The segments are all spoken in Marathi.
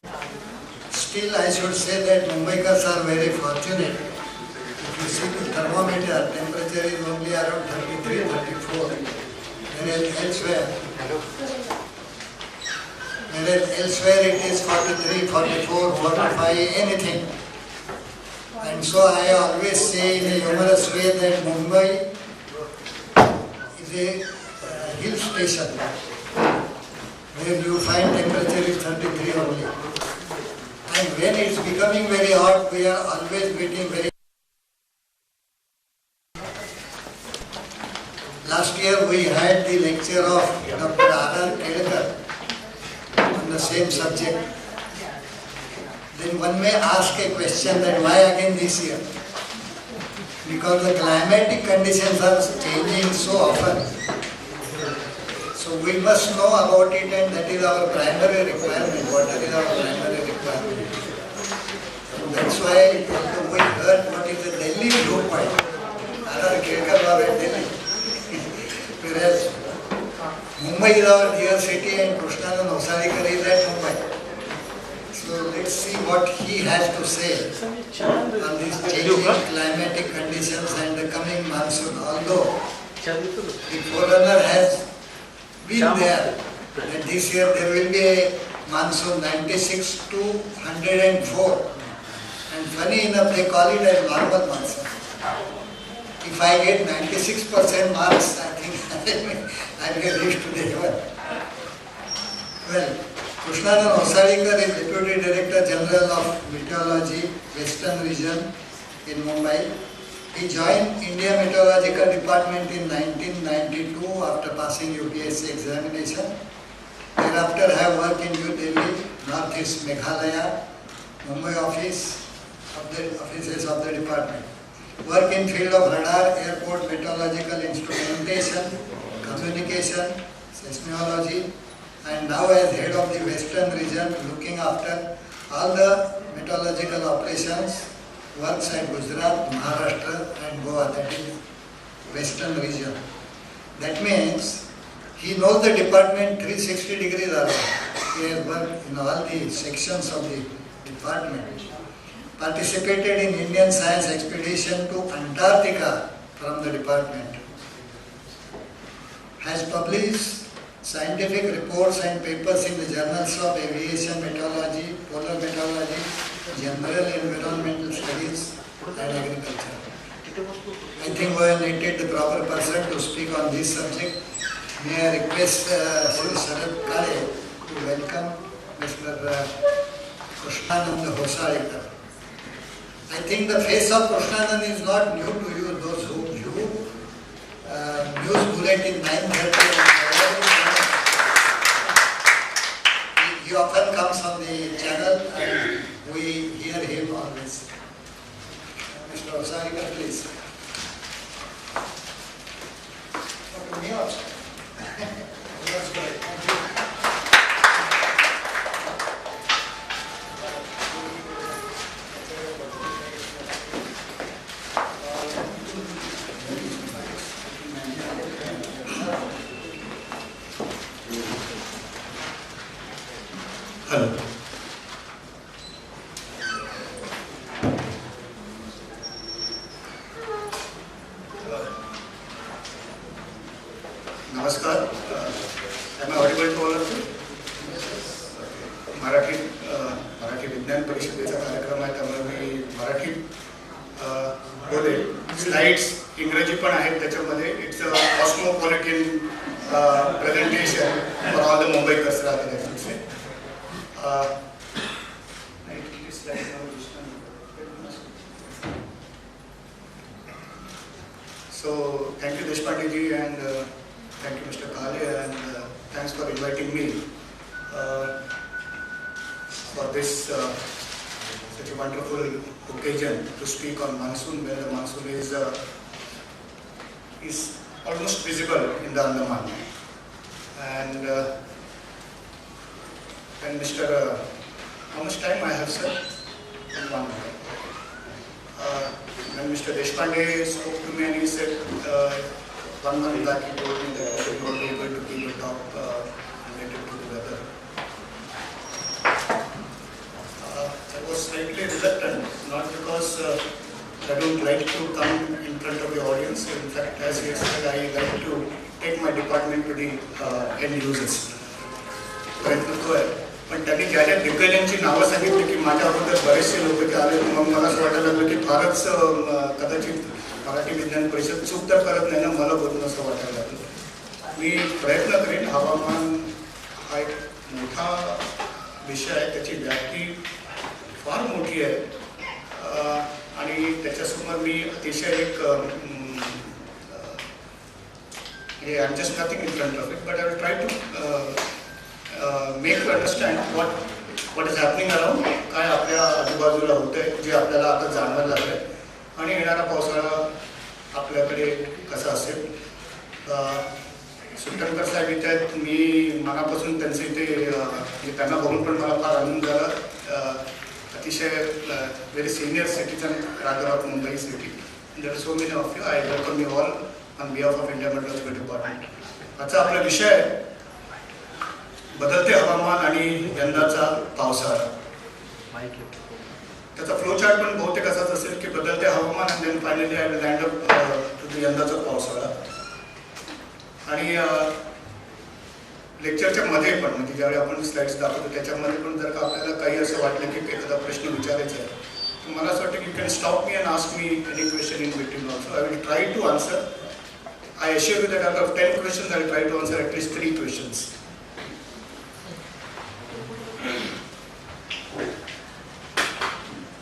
Still, I should say that Mumbaikars are very fortunate. If you see the thermometer, temperature is only around 33, 34. Whereas elsewhere it is 43, 44, 45, anything. And so I always say in a humorous way that Mumbai is a hill station where you find temperature is 33 only. And when it's becoming very hot, we are always getting very. Last year we had the lecture of Dr. R.R. Kelkar on the same subject. Then one may ask a question that why again this year? Because the climatic conditions are changing so often. So we must know about it, and that is our primary requirement. Water is our primary requirement. And that's why we heard what is the Delhi viewpoint. R.R. Kelkar was at Delhi. Whereas Mumbai is our dear city and Krishnanand Hosalikar is at Mumbai. So let's see what he has to say on these changing climatic conditions and the coming monsoon. Although the forerunner has been there, that this year there will be a monsoon 96 to 104. And funny enough, they call it as normal monsoon. If I get 96% marks, I think I will reach to the heaven. Well, Krishnanand Hosalikar is Deputy Director General of Meteorology, Western Region in Mumbai. He joined India Meteorological Department in 1992 after passing UPSC examination. Thereafter have worked in New Delhi, Northeast Meghalaya, Mumbai offices of the department. Work in field of radar, airport, meteorological instrumentation, communication, seismology, and now as head of the Western region looking after all the meteorological operations, works at Gujarat, Maharashtra and Goa, that is Western region. That means he knows the department 360 degrees around. He has worked in all the sections of the department. Participated in Indian Science Expedition to Antarctica from the department. Has published scientific reports and papers in the journals of aviation meteorology, polar meteorology, general environmental studies and agriculture. I think we have elected the proper person to speak on this subject. May I request Sri Sharad Kale to welcome Mr. Krishnanand Hosalikar. I think the face of Krishnanand is not new to you, those who view News Bulletin 9:30. He often comes on the channel and we hear him always. Mr. Hosalikar, please. To me also. That's great. Thank you. Hello. Namaskar. Am I audible to all of you? Marathi विज्ञान परिषदेचा कार्यक्रम आहे, त्यामुळे मी मराठीत बोलेल. स्लाइड्स इंग्रजी पण आहेत त्याच्यामध्ये. It's a cosmopolitan presentation for all the Mumbaikars राहते. So thank you Deshpande ji and thank you Mr. Kale and thanks for inviting me for this such a wonderful occasion to speak on monsoon, when the monsoon is almost visible in the Andaman. And Mr. How much time I have, sir? 1 minute. When Mr. Deshpande spoke to me and he said 1 month back he told me that he would not be able to keep a talk related to the weather. The end users. प्रयत्न तो आहे. पण त्यांनी ज्या ज्या दिग्गजांची नावं सांगितली की माझ्या अगोदर बरेचसे लोक ते आले, मग मला असं वाटायला लागलं की फारच कदाचित मराठी विज्ञान परिषद चूक तर करत नाही ना मला बोलून असं वाटायला लागलं. मी प्रयत्न करेन. हवामान हा एक मोठा विषय आहे, त्याची व्याप्ती फार मोठी आहे आणि त्याच्यासमोर मी अतिशय एक I am just nothing in front of it, but I will try to make you understand what is happening around, काय आपल्या आजूबाजूला होतंय जे आपल्याला आता जाणवायला लागलंय आणि येणारा पावसाळा आपल्याकडे कसा असेल. सुटणकर साहेब इथे आहेत. मी मनापासून त्यांचे इथे त्यांना बघून पण मला फार आनंद झाला. अतिशय very senior citizen rather of Mumbai city. There are so many of you. I welcome you all on behalf of India meteorological department. आजचा आपला विषय आहे बदलते हवामान आणि यंदाचा पावसाळा. त्याचा फ्लो चार्ट पण बहुतेक असाच असेल की बदलते हवामान आणि then finally I will land up to यंदाचा पावसाळा. आणि लेक्चरच्या मध्ये पण म्हणजे ज्यावेळी आपण स्लाइड्स दाखवतो त्याच्यामध्ये पण जर का आपल्याला काही असं वाटलं की एखादा प्रश्न विचारायचा आहे तर मला असं वाटतं की you can stop me and ask me any question in between also. I will try to answer. I assure you that out of 10 questions I will try to answer at least 3 questions.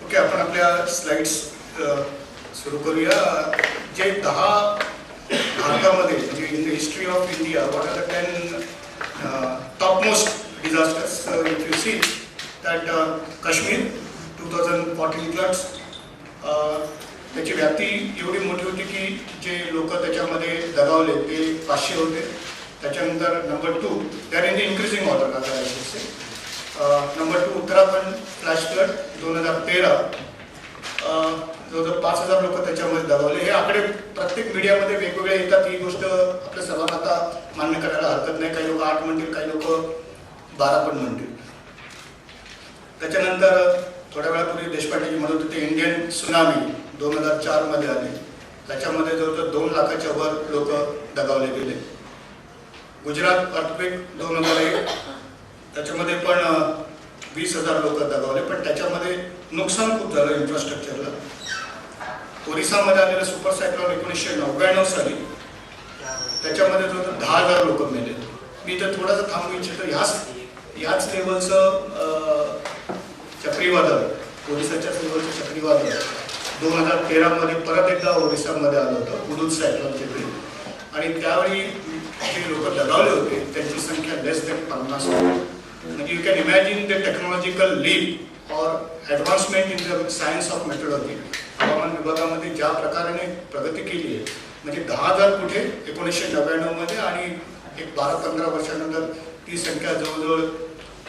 Okay, आपण आपल्या स्लाइड्स सुरू करूया. जे 10 भारतामध्ये म्हणजे in the history of India what are the 10 top most disasters. If you see that Kashmir 2014 floods, त्याची व्याप्ती एवढी मोठी होती की जे लोक त्याच्यामध्ये दगावले ते 500 होते. त्याच्यानंतर number 2 that in the increasing order असे. नंबर 2 उत्तराखंड फ्लॅश फ्लड 2013, जवळजवळ 5000 लोक त्याच्यामध्ये दगावले. हे आकडे प्रत्येक मीडियामध्ये वेगवेगळे येतात. ही गोष्ट आपल्या सर्वांना आता मान्य करायला हरकत नाही. काही लोक 8 म्हणतील, काही लोक 12 पण म्हणतील. त्याच्यानंतर थोड्या वेळापूर्वी देशपांडेजी म्हणत होते इंडियन सुनामी 2004 मध्ये आली. त्याच्यामध्ये जवळजवळ 2 लाखाच्या वर लोक दगावले गेले. गुजरात अर्थक्वेक 2001, त्याच्यामध्ये पण 20,000 लोक दगावले, पण त्याच्यामध्ये नुकसान खूप झालं इन्फ्रास्ट्रक्चरला. ओरिसामध्ये आलेलं सुपर सायक्लोन 1999 साली, त्याच्यामध्ये जवळजवळ 10,000 लोक मेले. मी तर थोडंसं थांबू इच्छितो. याच लेवलचं चक्रीवादळ, ओरिसाच्याच लेवलचं चक्रीवादळ 2013 मध्ये परत एकदा ओरिसामध्ये आलं होतं, हुदूद सायक्लोनच्या वेळी. आणि त्यावेळी जे लोक दगावले होते त्यांची संख्या लेस दॅन 50 होती. म्हणजे you can imagine the technological leap और advancement in the science of meteorology. हवामान विभागामध्ये ज्या प्रकारे प्रगती केली आहे, म्हणजे 10,000 कुठे 1999 मध्ये आणि एक 12-15 वर्षानंतर ती संख्या जवळजवळ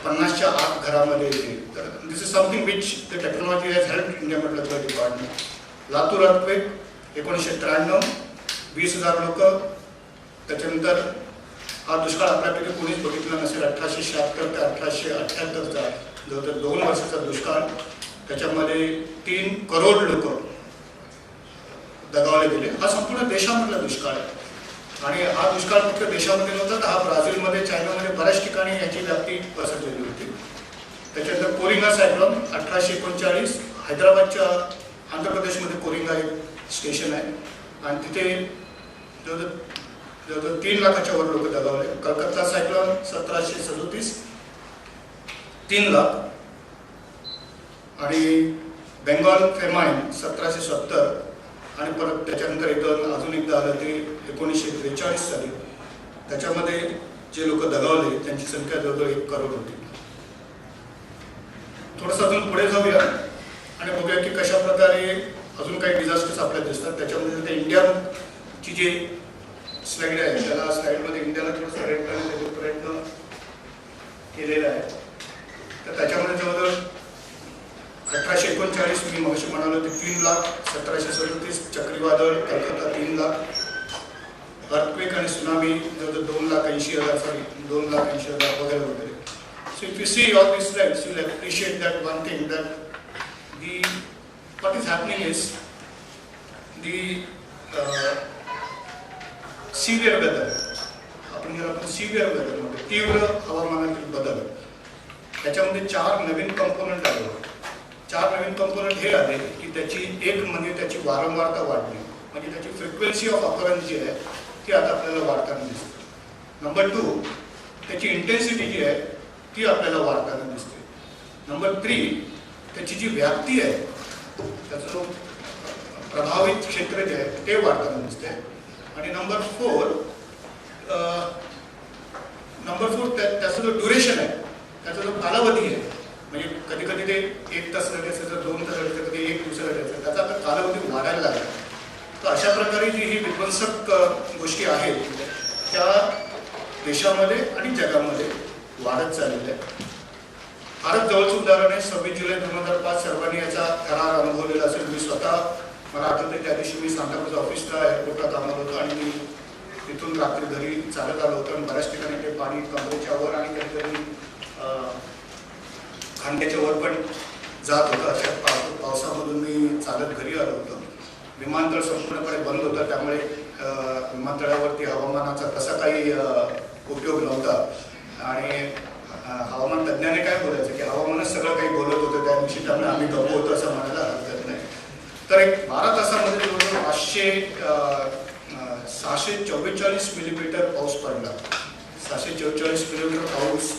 50च्या आत घरामध्ये येते. तर this is something which the technology has help India meteorological department. Latur earthquake 1993, 20,000 लोक. त्याच्यानंतर हा दुष्काळ आपल्यापैकी कोणीच बघितला नसेल. 1876 ते 1878चा जवळजवळ 2 वर्षाचा दुष्काळ. त्याच्यामध्ये 3 करोड लोक दगावले गेले. हा संपूर्ण देशामधला दुष्काळ आहे. आणि हा दुष्काळ फक्त देशामध्ये नव्हता, तर हा ब्राझीलमध्ये, चायनामध्ये बऱ्याच ठिकाणी याची व्याप्ती पसरलेली होती. त्याच्यानंतर कोरिंगा सायक्लोन 1839, हैदराबादच्या आंध्र प्रदेशमध्ये कोरिंगा एक स्टेशन आहे आणि तिथे जवळजवळ 3 लाखाच्या वर लोक दगावले. कलकत्ता सायक्लोन 1737, 3 लाख. आणि बेंगॉल फेमाईन 1770 आणि परत त्याच्यानंतर अजून एकदा आलं ते 1943 साली. त्याच्यामध्ये जे लोक दगावले त्यांची संख्या जवळजवळ 1 करोड होती. थोडंसं अजून पुढे जाऊया आणि बघूया की कशा प्रकारे अजून काही डिझास्टर्स आपल्याला दिसतात. त्याच्यामध्ये ते इंडियाची जी स्लाइड आहे त्याला स्लाइडमध्ये इंडियाला थोडंसं रेड करण्याचा प्रयत्न केलेला आहे. तर त्याच्यामध्ये जवळजवळ 1839 मी मगाशी म्हणालो ते 3 लाख, 1737 चक्रीवादळ कलकत्ता 3 लाख, अर्थक्वेक आणि सुनामी जवळजवळ 2,80,000 सॉरी 2,80,000 वगैरे वगैरे. So if you see all these slides, you will appreciate that one thing, that what is happening is the severe weather. आपण आपण ज्याला आपण सिव्हिअर वेदर म्हणतो, तीव्र हवामानातील बदल, त्याच्यामध्ये 4 नवीन कंपोनंट आले. 4 नवीन कंपोनंट हे आले की त्याची एक म्हणजे त्याची वारंवारता वाढणे, म्हणजे त्याची फ्रिक्वेन्सी ऑफ अकरन्स जी आहे ती आता आपल्याला वाढताना दिसते. नंबर 2, त्याची इंटेन्सिटी जी आहे ती आपल्याला वाढताना दिसते. नंबर 3, त्याची जी व्याप्ती आहे, त्याचा जो प्रभावित क्षेत्र जे आहे ते वाढताना दिसते. आणि नंबर 4 त्याचा जो ड्युरेशन आहे, त्याचा जो कालावधी आहे, म्हणजे कधी कधी ते 1 तास घडायचं, तर 2 तास घडायचं, कधी 1 दिवस घडायचं, त्याचा आता कालावधी वाढायला लागला. तर अशा प्रकारे जी ही विध्वंसक गोष्टी आहेत त्या देशामध्ये आणि जगामध्ये वाढत चाललेल्या आहे. फारच जवळचं उदाहरण आहे 26 जुलै 2005 सर्वांनी याचा करार अनुभवलेला असेल. मी स्वतः, मला आठवतं त्या दिवशी मी सांताक्रूज ऑफिसला एअरपोर्टला कामाला होतो आणि मी तिथून रात्री घरी चालत आलो होतो आणि बऱ्याच ठिकाणी ते पाणी कमरेच्या वर आणि कधीकधी खांद्याच्या वर पण जात होतं. अशा पावसामधून मी चालत घरी आलो होतो. विमानतळ संपूर्णपणे बंद होता, त्यामुळे विमानतळावरती हवामानाचा तसा काही उपयोग नव्हता. आणि हवामान तज्ज्ञाने काय बोलायचं की हवामानच सगळं काही बोलत होतं त्या दिवशी, त्यामुळे आम्ही गप्प होतो असं म्हणायला हरकत नाही. तर एक 12 तासामध्ये जवळजवळ 644 मिलीमीटर पाऊस पडला. 644 मिलीमीटर पाऊस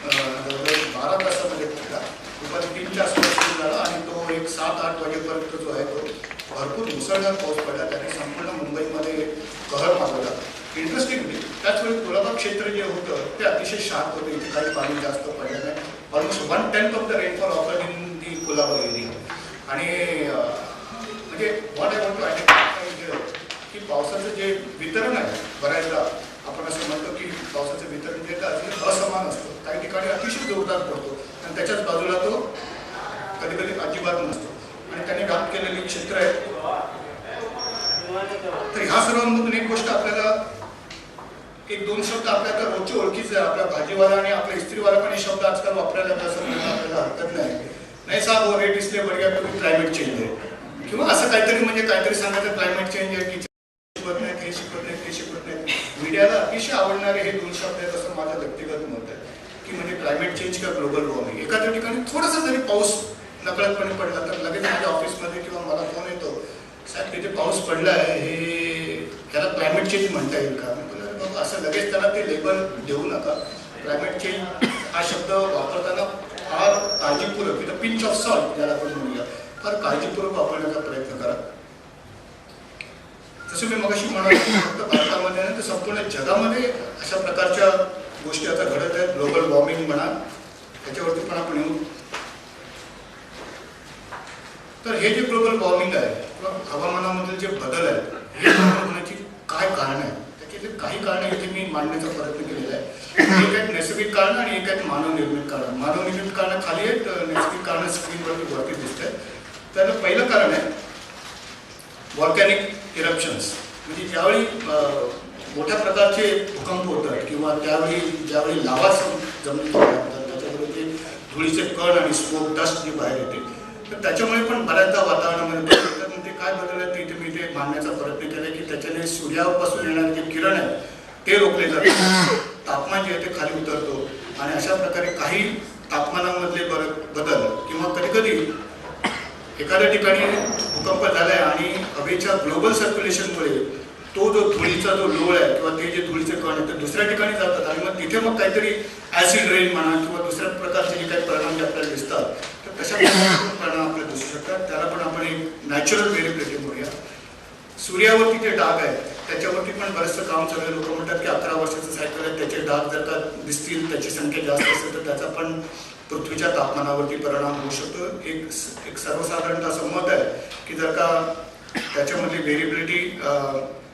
जवळजवळ 12 तासामध्ये पडला. दुपारी 3च्या आसपास सुरू झाला आणि तो एक 7-8 वाजेपर्यंत जो आहे तो भरपूर मुसळधार पाऊस पडला. त्याने संपूर्ण मुंबईमध्ये कहर माजवला. इंटरेस्टिंगली त्याचवेळी कुलाबा क्षेत्र जे होतं ते अतिशय शांत होतं. इथे काही पाणी जास्त पडलं नाही. Almost 1/10 of the rainfall offered in the Colaba area. आणि म्हणजे what I want to identify की पावसाचं जे वितरण आहे, बऱ्याचदा आपण असं म्हणतो की पावसाचं वितरण जे अतिशय असमान असतं. काही ठिकाणी अतिशय जोरदार पडतो आणि त्याच्याच बाजूला तो कधी कधी अजिबात नसतो. आणि त्याने घात केलेली क्षेत्र आहेत. तर ह्या सर्वांमधून एक गोष्ट आपल्याला, 1-2 शब्द आपल्याला रोजच्या ओळखीचे आहे. आपल्या भाजीवाला आणि आपल्या इस्त्रीवाला पण हे शब्द आजकाल वापरायला असं म्हणणं आपल्याला हरकत नाही साहेब, वो रेट इसलिए बढ़ गया क्योंकि क्लायमेट चेंज आहे, किंवा असं काहीतरी, म्हणजे काहीतरी सांगायचं क्लायमेट चेंज आहे, टीचर शिकवत नाही, हे शिकवत नाही, ते शिकवत नाही. मीडियाला अतिशय आवडणारे हे 2 शब्द आहेत असं माझं व्यक्तिगत मत आहे. की म्हणजे क्लायमेट चेंज का ग्लोबल वॉर्मिंग. एखाद्या ठिकाणी थोडासा जरी पाऊस नकळतपणे पडला तर लगेच माझ्या ऑफिसमध्ये किंवा मला फोन येतो, साहेब तिथे पाऊस पडला आहे, हे त्याला क्लायमेट चेंज म्हणता येईल का? बाबा असं लगेच त्याला ते लेबल देऊ नका. क्लायमेट चेंज हा शब्द वापरताना फार काळजीपूर्वक, with a pinch of salt ज्याला आपण म्हणूया, फार काळजीपूर्वक वापरण्याचा प्रयत्न करा. जसं मी मगाशी म्हणालो, फक्त भारतामध्ये नाही तर संपूर्ण जगामध्ये अशा प्रकारच्या गोष्टी आता घडत आहेत. ग्लोबल वॉर्मिंग म्हणा, त्याच्यावरती पण आपण येऊ. तर हे जे ग्लोबल वॉर्मिंग आहे किंवा हवामानामधील जे बदल आहेत, हे होण्याची काय कारण आहे, त्याचे काही कारण इथे मी मांडण्याचा प्रयत्न केलेला आहे. एक आहेत नैसर्गिक कारण आणि एक आहेत मानवनिर्मित कारण. मानवनिर्मित कारण खाली आहेत, नैसर्गिक कारण स्क्रीनवरती वरती दिसत आहेत. तर पहिलं कारण आहे व्हॉल्कॅनिक इरप्शन्स. म्हणजे ज्यावेळी मोठ्या प्रकारचे भूकंप होतात किंवा ज्यावेळी लावा जमिनीत होतात, त्याच्यामुळे ते धुळीचे कण आणि स्मोक डस्ट जी बाहेर येते, तर त्याच्यामुळे पण बऱ्याचदा वातावरणामध्ये बदल होतात. ते काय बदल आहेत ते इथे मी ते मांडण्याचा प्रयत्न केला की त्याच्याने सूर्यापासून येणारे जे किरण आहेत ते रोखले जातात, तापमान जे आहे ते खाली उतरतो. आणि अशा प्रकारे काही तापमानामधले बदल किंवा कधीकधी एखाद्या ठिकाणी भूकंप झालाय आणि हवेच्या ग्लोबल सर्क्युलेशनमुळे तो जो धुळीचा जो लोळ आहे किंवा ते जे धुळीचे कण आहेत ते दुसऱ्या ठिकाणी जातात आणि मग तिथे मग काहीतरी ऍसिड रेन म्हणा किंवा दुसऱ्या प्रकारचे जे काही परिणाम जे आपल्याला दिसतात, तर तशा प्रकारचे परिणाम आपल्याला दिसू शकतात. त्याला पण आपण एक नॅचरल व्हेरिएबिलिटी म्हणूया. सूर्यावरती जे डाग आहेत त्याच्यावरती पण बरेचसं काम चालू आहे. लोक म्हणतात की 11 वर्षाचं सायकल आहे, त्याचे डाग जर का दिसतील, त्याची संख्या जास्त असेल तर त्याचा पण पृथ्वीच्या तापमानावरती परिणाम होऊ शकतो. एक सर्वसाधारण असं मत आहे की जर का त्याच्यामधली व्हेरिएबिलिटी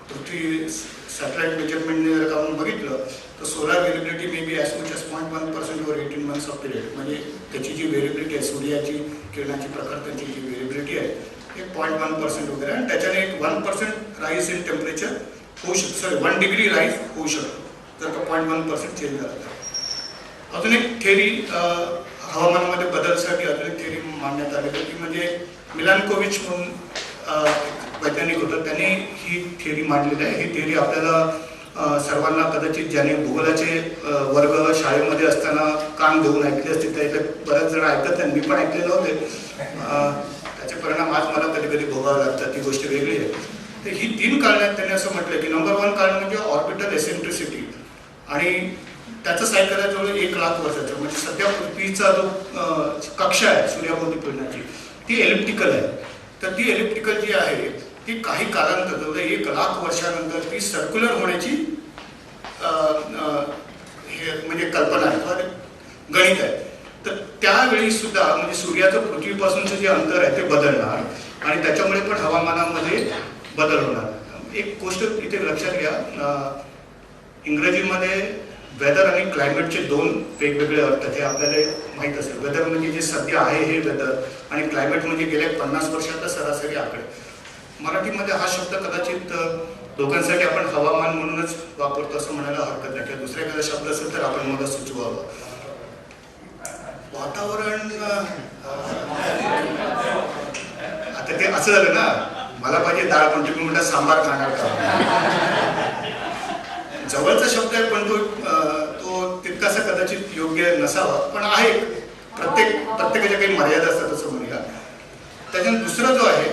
पृथ्वी सॅटेलाइट मेजरमेंटने जर का आपण बघितलं तर solar variability may be as much as 0.1% over 18 months off period. म्हणजे त्याची जी व्हेरिएबिलिटी आहे, सूर्याची किरणाची प्रकार त्यांची जी व्हेरिएबिलिटी आहे ते 0.1% वगैरे, आणि त्याच्याने एक 1% राईज इन टेम्परेचर होऊ शकतो. सॉरी 1 डिग्री राईज होऊ शकतो जर का 0.1% चेंज झाला तर. अजून एक थेअरी हवामानामध्ये बदलसाठी अजून एक थेअरी मांडण्यात आलेली की म्हणजे मिलानकोविच म्हणून वैज्ञानिक होतं, त्यांनी ही थेअरी मांडलेली आहे. ही थेअरी आपल्याला सर्वांना कदाचित ज्याने भूगोलाचे वर्ग शाळेमध्ये असताना कान देऊन ऐकले असतील त्यातले बरेच जण ऐकत नाही, मी पण ऐकले नव्हते. त्याचे परिणाम आज मला कधी कधी भोगावे लागतात, ती गोष्ट वेगळी आहे. तर ही 3 कारणात त्यांनी असं म्हटलं की नंबर 1 कारण म्हणजे ऑर्बिटल एसेंट्रिसिटी, आणि त्याचं सायकल आहे जवळ 1,00,000 वर्षाचं. म्हणजे सध्या पृथ्वीचा जो कक्षा आहे सूर्याभोवती फिरण्याची ती एलिप्टिकल आहे. तर ती एलिप्टिकल जी आहे ती काही कालानंतर जवळ 1,00,000 वर्षानंतर ती सर्क्युलर होण्याची हे म्हणजे कल्पना आहे किंवा गणित आहे. तर त्यावेळी सुद्धा म्हणजे सूर्याचं पृथ्वीपासूनचं जे अंतर आहे ते बदलणार आणि त्याच्यामुळे पण हवामानामध्ये बदल होणार. एक गोष्ट इथे लक्षात घ्या, इंग्रजीमध्ये वेदर आणि क्लायमेटचे 2 वेगवेगळे अर्थ हे आपल्याला माहीत असेल. वेदर म्हणजे जे सध्या आहे हे वेदर, आणि क्लायमेट म्हणजे गेल्या 50 वर्षाचा सरासरी आकडे. मराठीमध्ये हा शब्द कदाचित दोघांसाठी आपण हवामान म्हणूनच वापरतो असं म्हणायला हरकत नाही, किंवा दुसरा एखादा शब्द असेल तर आपण मला सुचवावं. वातावरण आता ते असं झालं ना, मला पाहिजे डाळ पण तुम्ही म्हणता सांबार खाणार का. जवळचा शब्द आहे पण तो तितकासा कदाचित योग्य नसावा, पण आहे. प्रत्येकाच्या काही मर्यादा असतात असं म्हणूया. त्याच्यानंतर दुसरा जो आहे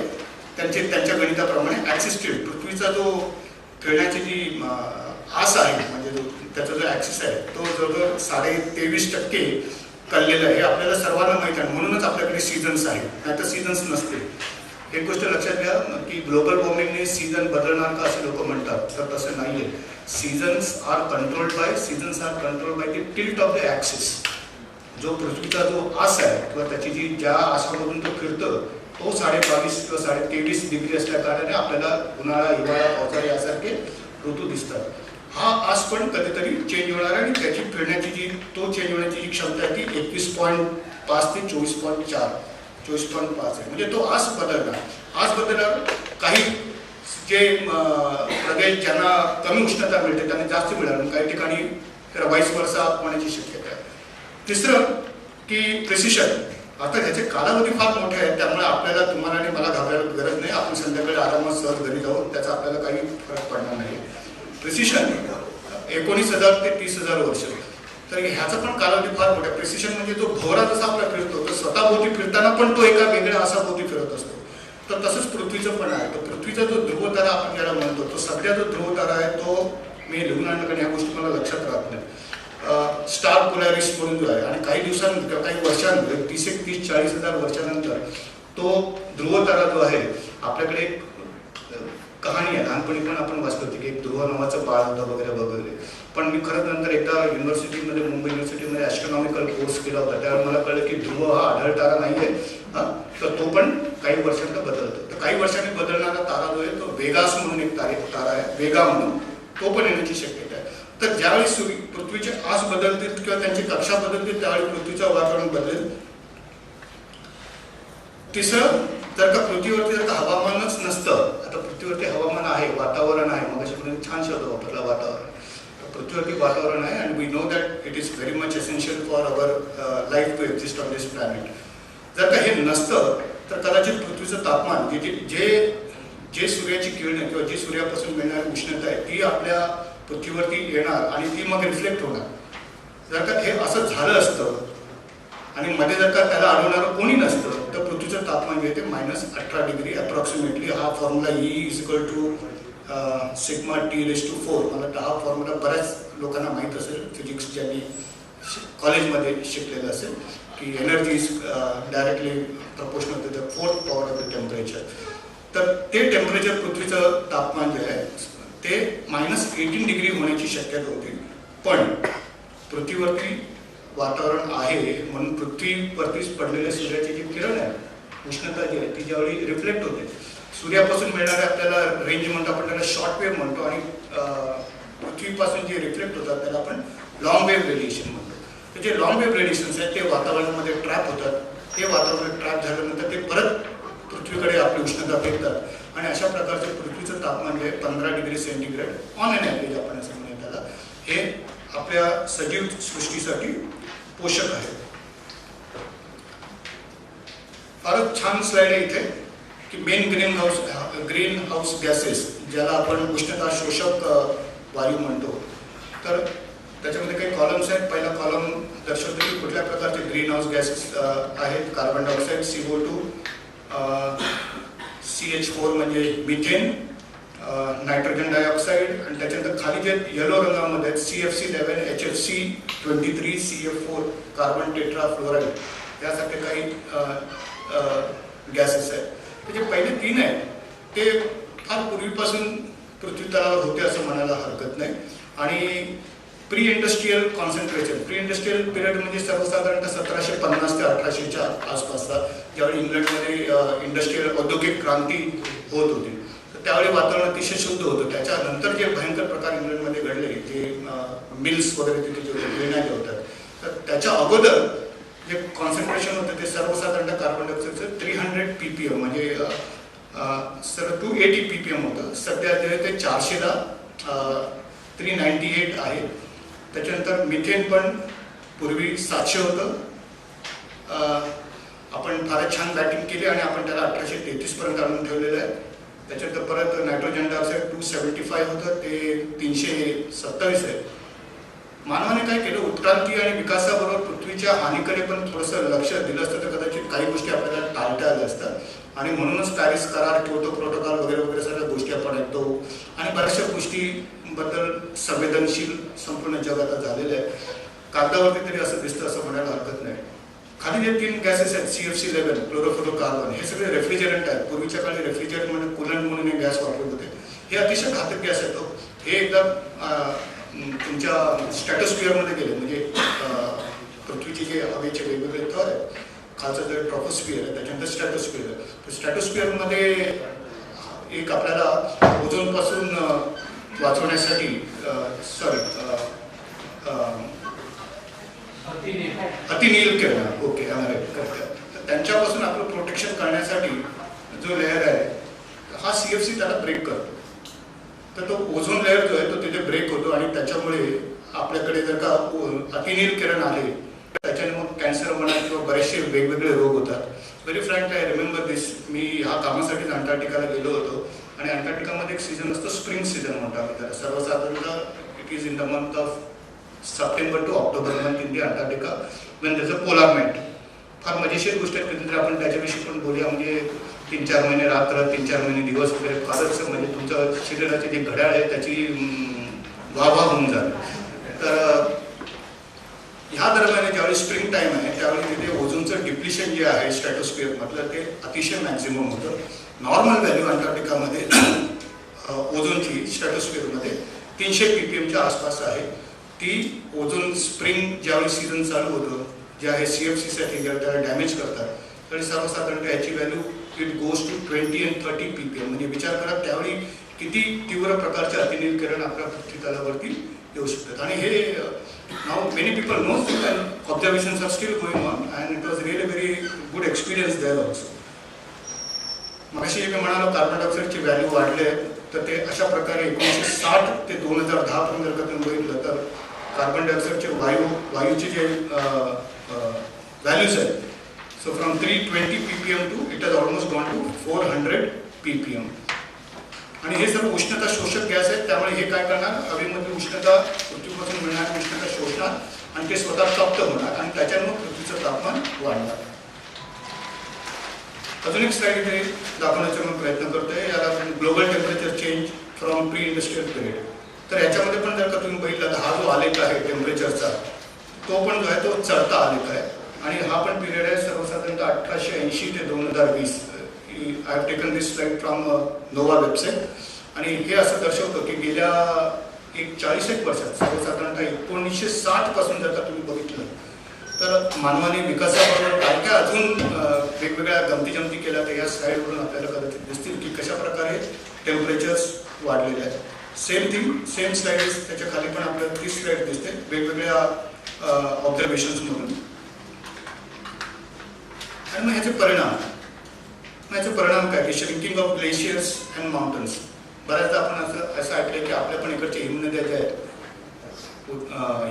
त्यांच्या गणिताप्रमाणे ॲक्सिस टिल्ट, पृथ्वीचा जो फिरण्याची जी आस आहे म्हणजे त्याचा जो ॲक्सिस आहे तो जवळजवळ 23.5% कललेला आहे. हे आपल्याला सर्वांना माहीत आहे, म्हणूनच आपल्याकडे सीझन्स आहेत, नाहीतर सीझन्स नसते. एक गोष्ट लक्षात घ्या की ग्लोबल वॉर्मिंगने सीझन बदलणार का असे लोक म्हणतात, तर तसं नाही आहे. Seasons are controlled by the tilt of the axis. जो पृथ्वीचा जो आस आहे किंवा त्याची जी ज्या आसामधून तो फिरतो तो 22.5 किंवा 23.5 डिग्री असल्या कारणाने आपल्याला उन्हाळा, हिवाळा, पावसाळा यासारखे ऋतू दिसतात. हा आस पण कधीतरी चेंज होणार आहे आणि त्याची फिरण्याची जी चेंज होण्याची जी क्षमता आहे ती 21.5 ते 24.5 आहे. म्हणजे तो आस बदलणार. काही जे प्रदेश ज्यांना कमी उष्णता मिळते त्यांना जास्त मिळणार, काही ठिकाणी तर वाईस वर्षा होण्याची शक्यता आहे. तिसरं की प्रिसिशन. आता ह्याचे कालावधी फार मोठे आहेत, त्यामुळे आपल्याला तुम्हाला आणि मला घाबरायला गरज नाही. आपण संध्याकाळी आरामात सहज घरी जाऊ, त्याचा आपल्याला काही फरक पडणार नाही. प्रिसिशन 19,000 ते 30,000 वर्ष. तर ह्याचा पण कालावधी फार मोठा. प्रिसिशन म्हणजे तो भोवरा जसा आपला फिरतो तर स्वतःभोवती फिरताना पण तो एका वेगळ्या आसाभोवती फिरत असतो. तर तसंच पृथ्वीचं पण आहे. तर पृथ्वीचा जो ध्रुवतारा आपण ज्याला म्हणतो तो सध्या जो ध्रुवतारा आहे तो मी लिहून आणलं कारण ह्या गोष्टी मला लक्षात राहत नाही. स्टार पोलॅरिस म्हणून जो आहे, आणि काही दिवसांनंतर काही वर्षांनंतर 30,000-40,000 वर्षानंतर तो ध्रुवतारा जो आहे, आपल्याकडे एक कहाणी आहे, लहानपणी पण आपण वाचतो की एक ध्रुव नावाचं बाळ होतं वगैरे. पण मी खरंच नंतर एकदा युनिव्हर्सिटीमध्ये, मुंबई युनिव्हर्सिटीमध्ये ॲस्ट्रॉनॉमिकल कोर्स केला होता, त्यावेळेला मला कळलं की ध्रुव हा आढळ तारा नाही आहे, तर तो पण काही वर्षांना बदलतो. तर काही वर्षांनी बदलणारा तारा जो आहे तो वेगास म्हणून एक तारा आहे, वेगा म्हणून, तो पण येण्याची शक्यता आहे. तर ज्यावेळी पृथ्वीचे आस बदलतील किंवा त्यांची कक्षा बदलतील त्यावेळी पृथ्वीचं वातावरण बदलेल. तिसरं, जर का पृथ्वीवरती जर का हवामानच नसतं, आता पृथ्वीवरती हवामान आहे, वातावरण आहे, मग अशी छान शब्द वापरला वातावरण. पृथ्वीवरती वातावरण आहे and we know that it is very much essential for our life to exist on this planet. जर का हे नसतं तर कदाचित पृथ्वीचं तापमान जे सूर्याची किरणं किंवा जी सूर्यापासून मिळणारी उष्णता आहे ती आपल्या पृथ्वीवरती येणार आणि ती मग रिफ्लेक्ट होणार. जर का हे असं झालं असतं आणि मध्ये जर का त्याला अडवणारं कोणी नसतं तर पृथ्वीचं तापमान जे ते -18 डिग्री अप्रॉक्सिमेटली. हा फॉर्म्युला E = सिग्मा T⁴. मला वाटतं हा फॉर्म्युला बऱ्याच लोकांना माहीत असेल, फिजिक्स ज्यांनी कॉलेजमध्ये शिकलेलं असेल, की energy is directly proportional to the 4th power of the temperature. तर ते टेम्परेचर पृथ्वीचं तापमान जे आहे ते -18 डिग्री होण्याची शक्यता होती. पण पृथ्वीवरती वातावरण आहे म्हणून पृथ्वीवरतीच पडलेल्या सूर्याची जी किरण आहे, उष्णता जी आहे ती ज्यावेळी रिफ्लेक्ट होते, सूर्यापासून मिळणारे आपल्याला रेंज म्हणतो, आपण त्याला शॉर्ट वेव्ह म्हणतो, आणि पृथ्वीपासून जे रिफ्लेक्ट होतात त्याला आपण लॉंग वेव्ह रेडिएशन म्हणतो. तर जे लॉंग वेव्ह रेडिएशन्स आहेत ते वातावरणामध्ये ट्रॅप होतात. ते वातावरण ट्रॅप झाल्यानंतर ते परत पृथ्वीकडे आपली उष्णता फेकतात आणि अशा प्रकारचे पृथ्वीचं तापमान जे 15 degree centigrade on an average आपण असं म्हणूया त्याला, हे आपल्या सजीव सृष्टीसाठी पोषक आहे. फारच छान स्लाइड आहे इथे की मेन ग्रीन हाऊस गॅसेस, ज्याला आपण उष्णता शोषक वायू म्हणतो. तर त्याच्यामध्ये काही कॉलम्स आहेत. पहिला कॉलम दर्शवतो की कुठल्या प्रकारचे ग्रीन हाऊस गॅसेस आहेत. कार्बन डायऑक्साईड, CO2, CH4 म्हणजे मिथेन, नायट्रोजन डायऑक्साईड, आणि त्याच्यानंतर खाली जे येलो रंगामध्ये CFC11, HFC23, CF4 कार्बन टेट्राफ्लोराईड यासारखे काही गॅसेस आहेत. ते जे पहिले 3 आहेत ते फार पूर्वीपासून पृथ्वी तलावर होते असं म्हणायला हरकत नाही. आणि pre industrial concentration, pre industrial period म्हणजे सर्वसाधारणतः 1750 ते 1800च्या आसपासचा, ज्यावेळी इंग्लंडमध्ये इंडस्ट्रीयल औद्योगिक क्रांती होत होती. तर त्यावेळी वातावरण अतिशय शुद्ध होतं. त्याच्यानंतर जे भयंकर प्रकार इंग्लंडमध्ये घडले, ते मिल्स वगैरे तिथे जे निर्णय होतात, तर त्याच्या अगोदर जे कॉन्सन्ट्रेशन होतं ते सर्वसाधारणतः कार्बन डायऑक्साईडचं 300 ppm म्हणजे 280 ppm होतं. सध्या ते 400ला 398 आहे. त्याच्यानंतर मिथेन पण पूर्वी 700 होतं. आपण फारच छान बॅटिंग केली आणि आपण त्याला 1833 पर्यंत आणून ठेवलेलं आहे. त्याच्यानंतर परत नायट्रोजन डायऑक्साईड 275 होतं, ते 327 आहे. मानवाने काय केलं, उत्क्रांती आणि विकासाबरोबर पृथ्वीच्या हानीकडे पण थोडंसं लक्ष दिलं असतं तर कदाचित काही गोष्टी आपल्याला टाळता आल्या असतात. आणि म्हणूनच पॅरिस करार, क्योटो प्रोटोकॉल वगैरे वगैरे सगळ्या गोष्टी आपण ऐकतो आणि बऱ्याचशा गोष्टीबद्दल संवेदनशील संपूर्ण जग आता झालेलं आहे. कागदावरती तरी असं दिसतं असं म्हणायला हरकत नाही. खाली जे 3 गॅसेस आहेत CFC11, क्लोरोफ्लोरोकार्बन, हे सगळे रेफ्रिजरंट आहेत. पूर्वीच्या काळी रेफ्रिजरंट म्हणजे कूलंट म्हणून हे गॅस वापरत होते. हे अतिशय घातक गॅस आहेत. हे एकदा तुमच्या स्ट्रॅटोस्फिअरमध्ये गेले म्हणजे पृथ्वीचे जे हवेचे वेगवेगळे थर आहेत, खालचं जे ट्रॉपोस्फिअर आहे त्याच्यानंतर स्ट्रॅटोस्फिअर आहे. तर स्ट्रॅटोस्फिअरमध्ये एक आपल्याला ओझोनपासून वाचवण्यासाठी अतिनील किरण, ओके, तर त्यांच्यापासून आपलं प्रोटेक्शन करण्यासाठी जो लेअर आहे हा CFC त्याला ब्रेक करतो. तर तो ओझोन लेअर जो आहे तो तिथे ब्रेक होतो आणि त्याच्यामुळे आपल्याकडे जर का अतिनील किरण आले त्याच्याने मग कॅन्सर म्हणा किंवा बरेचसे वेगवेगळे रोग होतात. व्हेरी फ्रँक आय रिमेंबर दिस. मी ह्या कामासाठीच अंटार्क्टिकाला गेलो होतो आणि अंटार्क्टिकामध्ये एक सीझन असतो, स्प्रिंग सीझन म्हणतो आम्ही त्याला. सर्वसाधारणतः it is in the month of September to October month in the Antarctica when त्याचं पोलार नाईट. फार मजेशीर गोष्ट आहे. कधीतरी आपण त्याच्याविषयी पण बोलूया. म्हणजे 3-4 महिने रात्र, 3-4 महिने दिवस वगैरे फारच म्हणजे तुमचं शरीराचे जे घड्याळ आहे त्याची वाहवा होऊन जाते. तर ह्या दरम्यान ज्यावेळी स्प्रिंग टाईम आहे त्यावेळी तिथे ओझोनचं डिप्लिशन जे आहे स्ट्रॅटोस्फिअरमधलं ते अतिशय मॅक्झिमम होतं. नॉर्मल व्हॅल्यू अंटार्क्टिकामध्ये ओझोनची स्ट्रॅटोस्फिअरमध्ये 300 ppmच्या आसपास आहे. ती ओझोन स्प्रिंग ज्यावेळी सीझन चालू होतं, जे आहे CFCसाठी ज्यावेळी त्याला डॅमेज करतात, तरी सर्वसाधारणतः याची value it goes to 20 and 30 ppm. म्हणजे विचार करा त्यावेळी किती तीव्र प्रकारचे अतिनील किरण आपल्या पृथ्वी तलावरती येऊ शकतात. आणि हे now many people know and observations are still going on and it was really very good experience there also. मगाशी मी म्हणालो कार्बन डायऑक्साईडची व्हॅल्यू वाढले तर ते अशा प्रकारे 1960 ते 2010 पर्यंत जर का तुम्ही बघितलं तर कार्बन डायऑक्साईडचे वायूचे जे व्हॅल्यूज आहेत, so from 320 ppm to it has almost gone to 400 ppm. आणि हे सर्व उष्णता शोषक गॅस आहेत. त्यामुळे हे काय करणार, हवेमध्ये उष्णता, पृथ्वीपासून मिळणारी उष्णता शोषणार आणि ते स्वतः तप्त होणार आणि त्याच्यामुळे पृथ्वीचं तापमान वाढणार. अजून एक स्लाइड इथे दाखवण्याचा मी प्रयत्न करतोय. याला आपण global temperature change from pre industrial period. तर याच्यामध्ये पण जर का तुम्ही बघितलं तर हा जो आलेख आहे टेम्परेचरचा, तो पण जो आहे तो चढता आलेख आहे. आणि हा पण पिरियड आहे सर्वसाधारणतः 1880 ते 2020. I have taken this slide from Nova website. आणि हे असं दर्शवतं की गेल्या 40 वर्षात सर्वसाधारणतः 1960 पासून जर का तुम्ही बघितलं तर मानवाने विकासाबरोबर काय काय अजून वेगवेगळ्या गमती केल्या तर या स्लाइडवरून आपल्याला कदाचित दिसतील की कशा प्रकारे टेम्परेचर्स वाढलेले आहेत. सेम थिंग, सेम स्लाइड्स, त्याच्या खाली पण आपल्याला 30 स्लाइड दिसते वेगवेगळ्या ऑब्झर्वेशन्समधून. आणि मग ह्याचे परिणाम काय की shrinking of glaciers and mountains. बऱ्याचदा आपण असं ऐकलं की आपल्या पण इकडच्या हिमनद्या ज्या आहेत,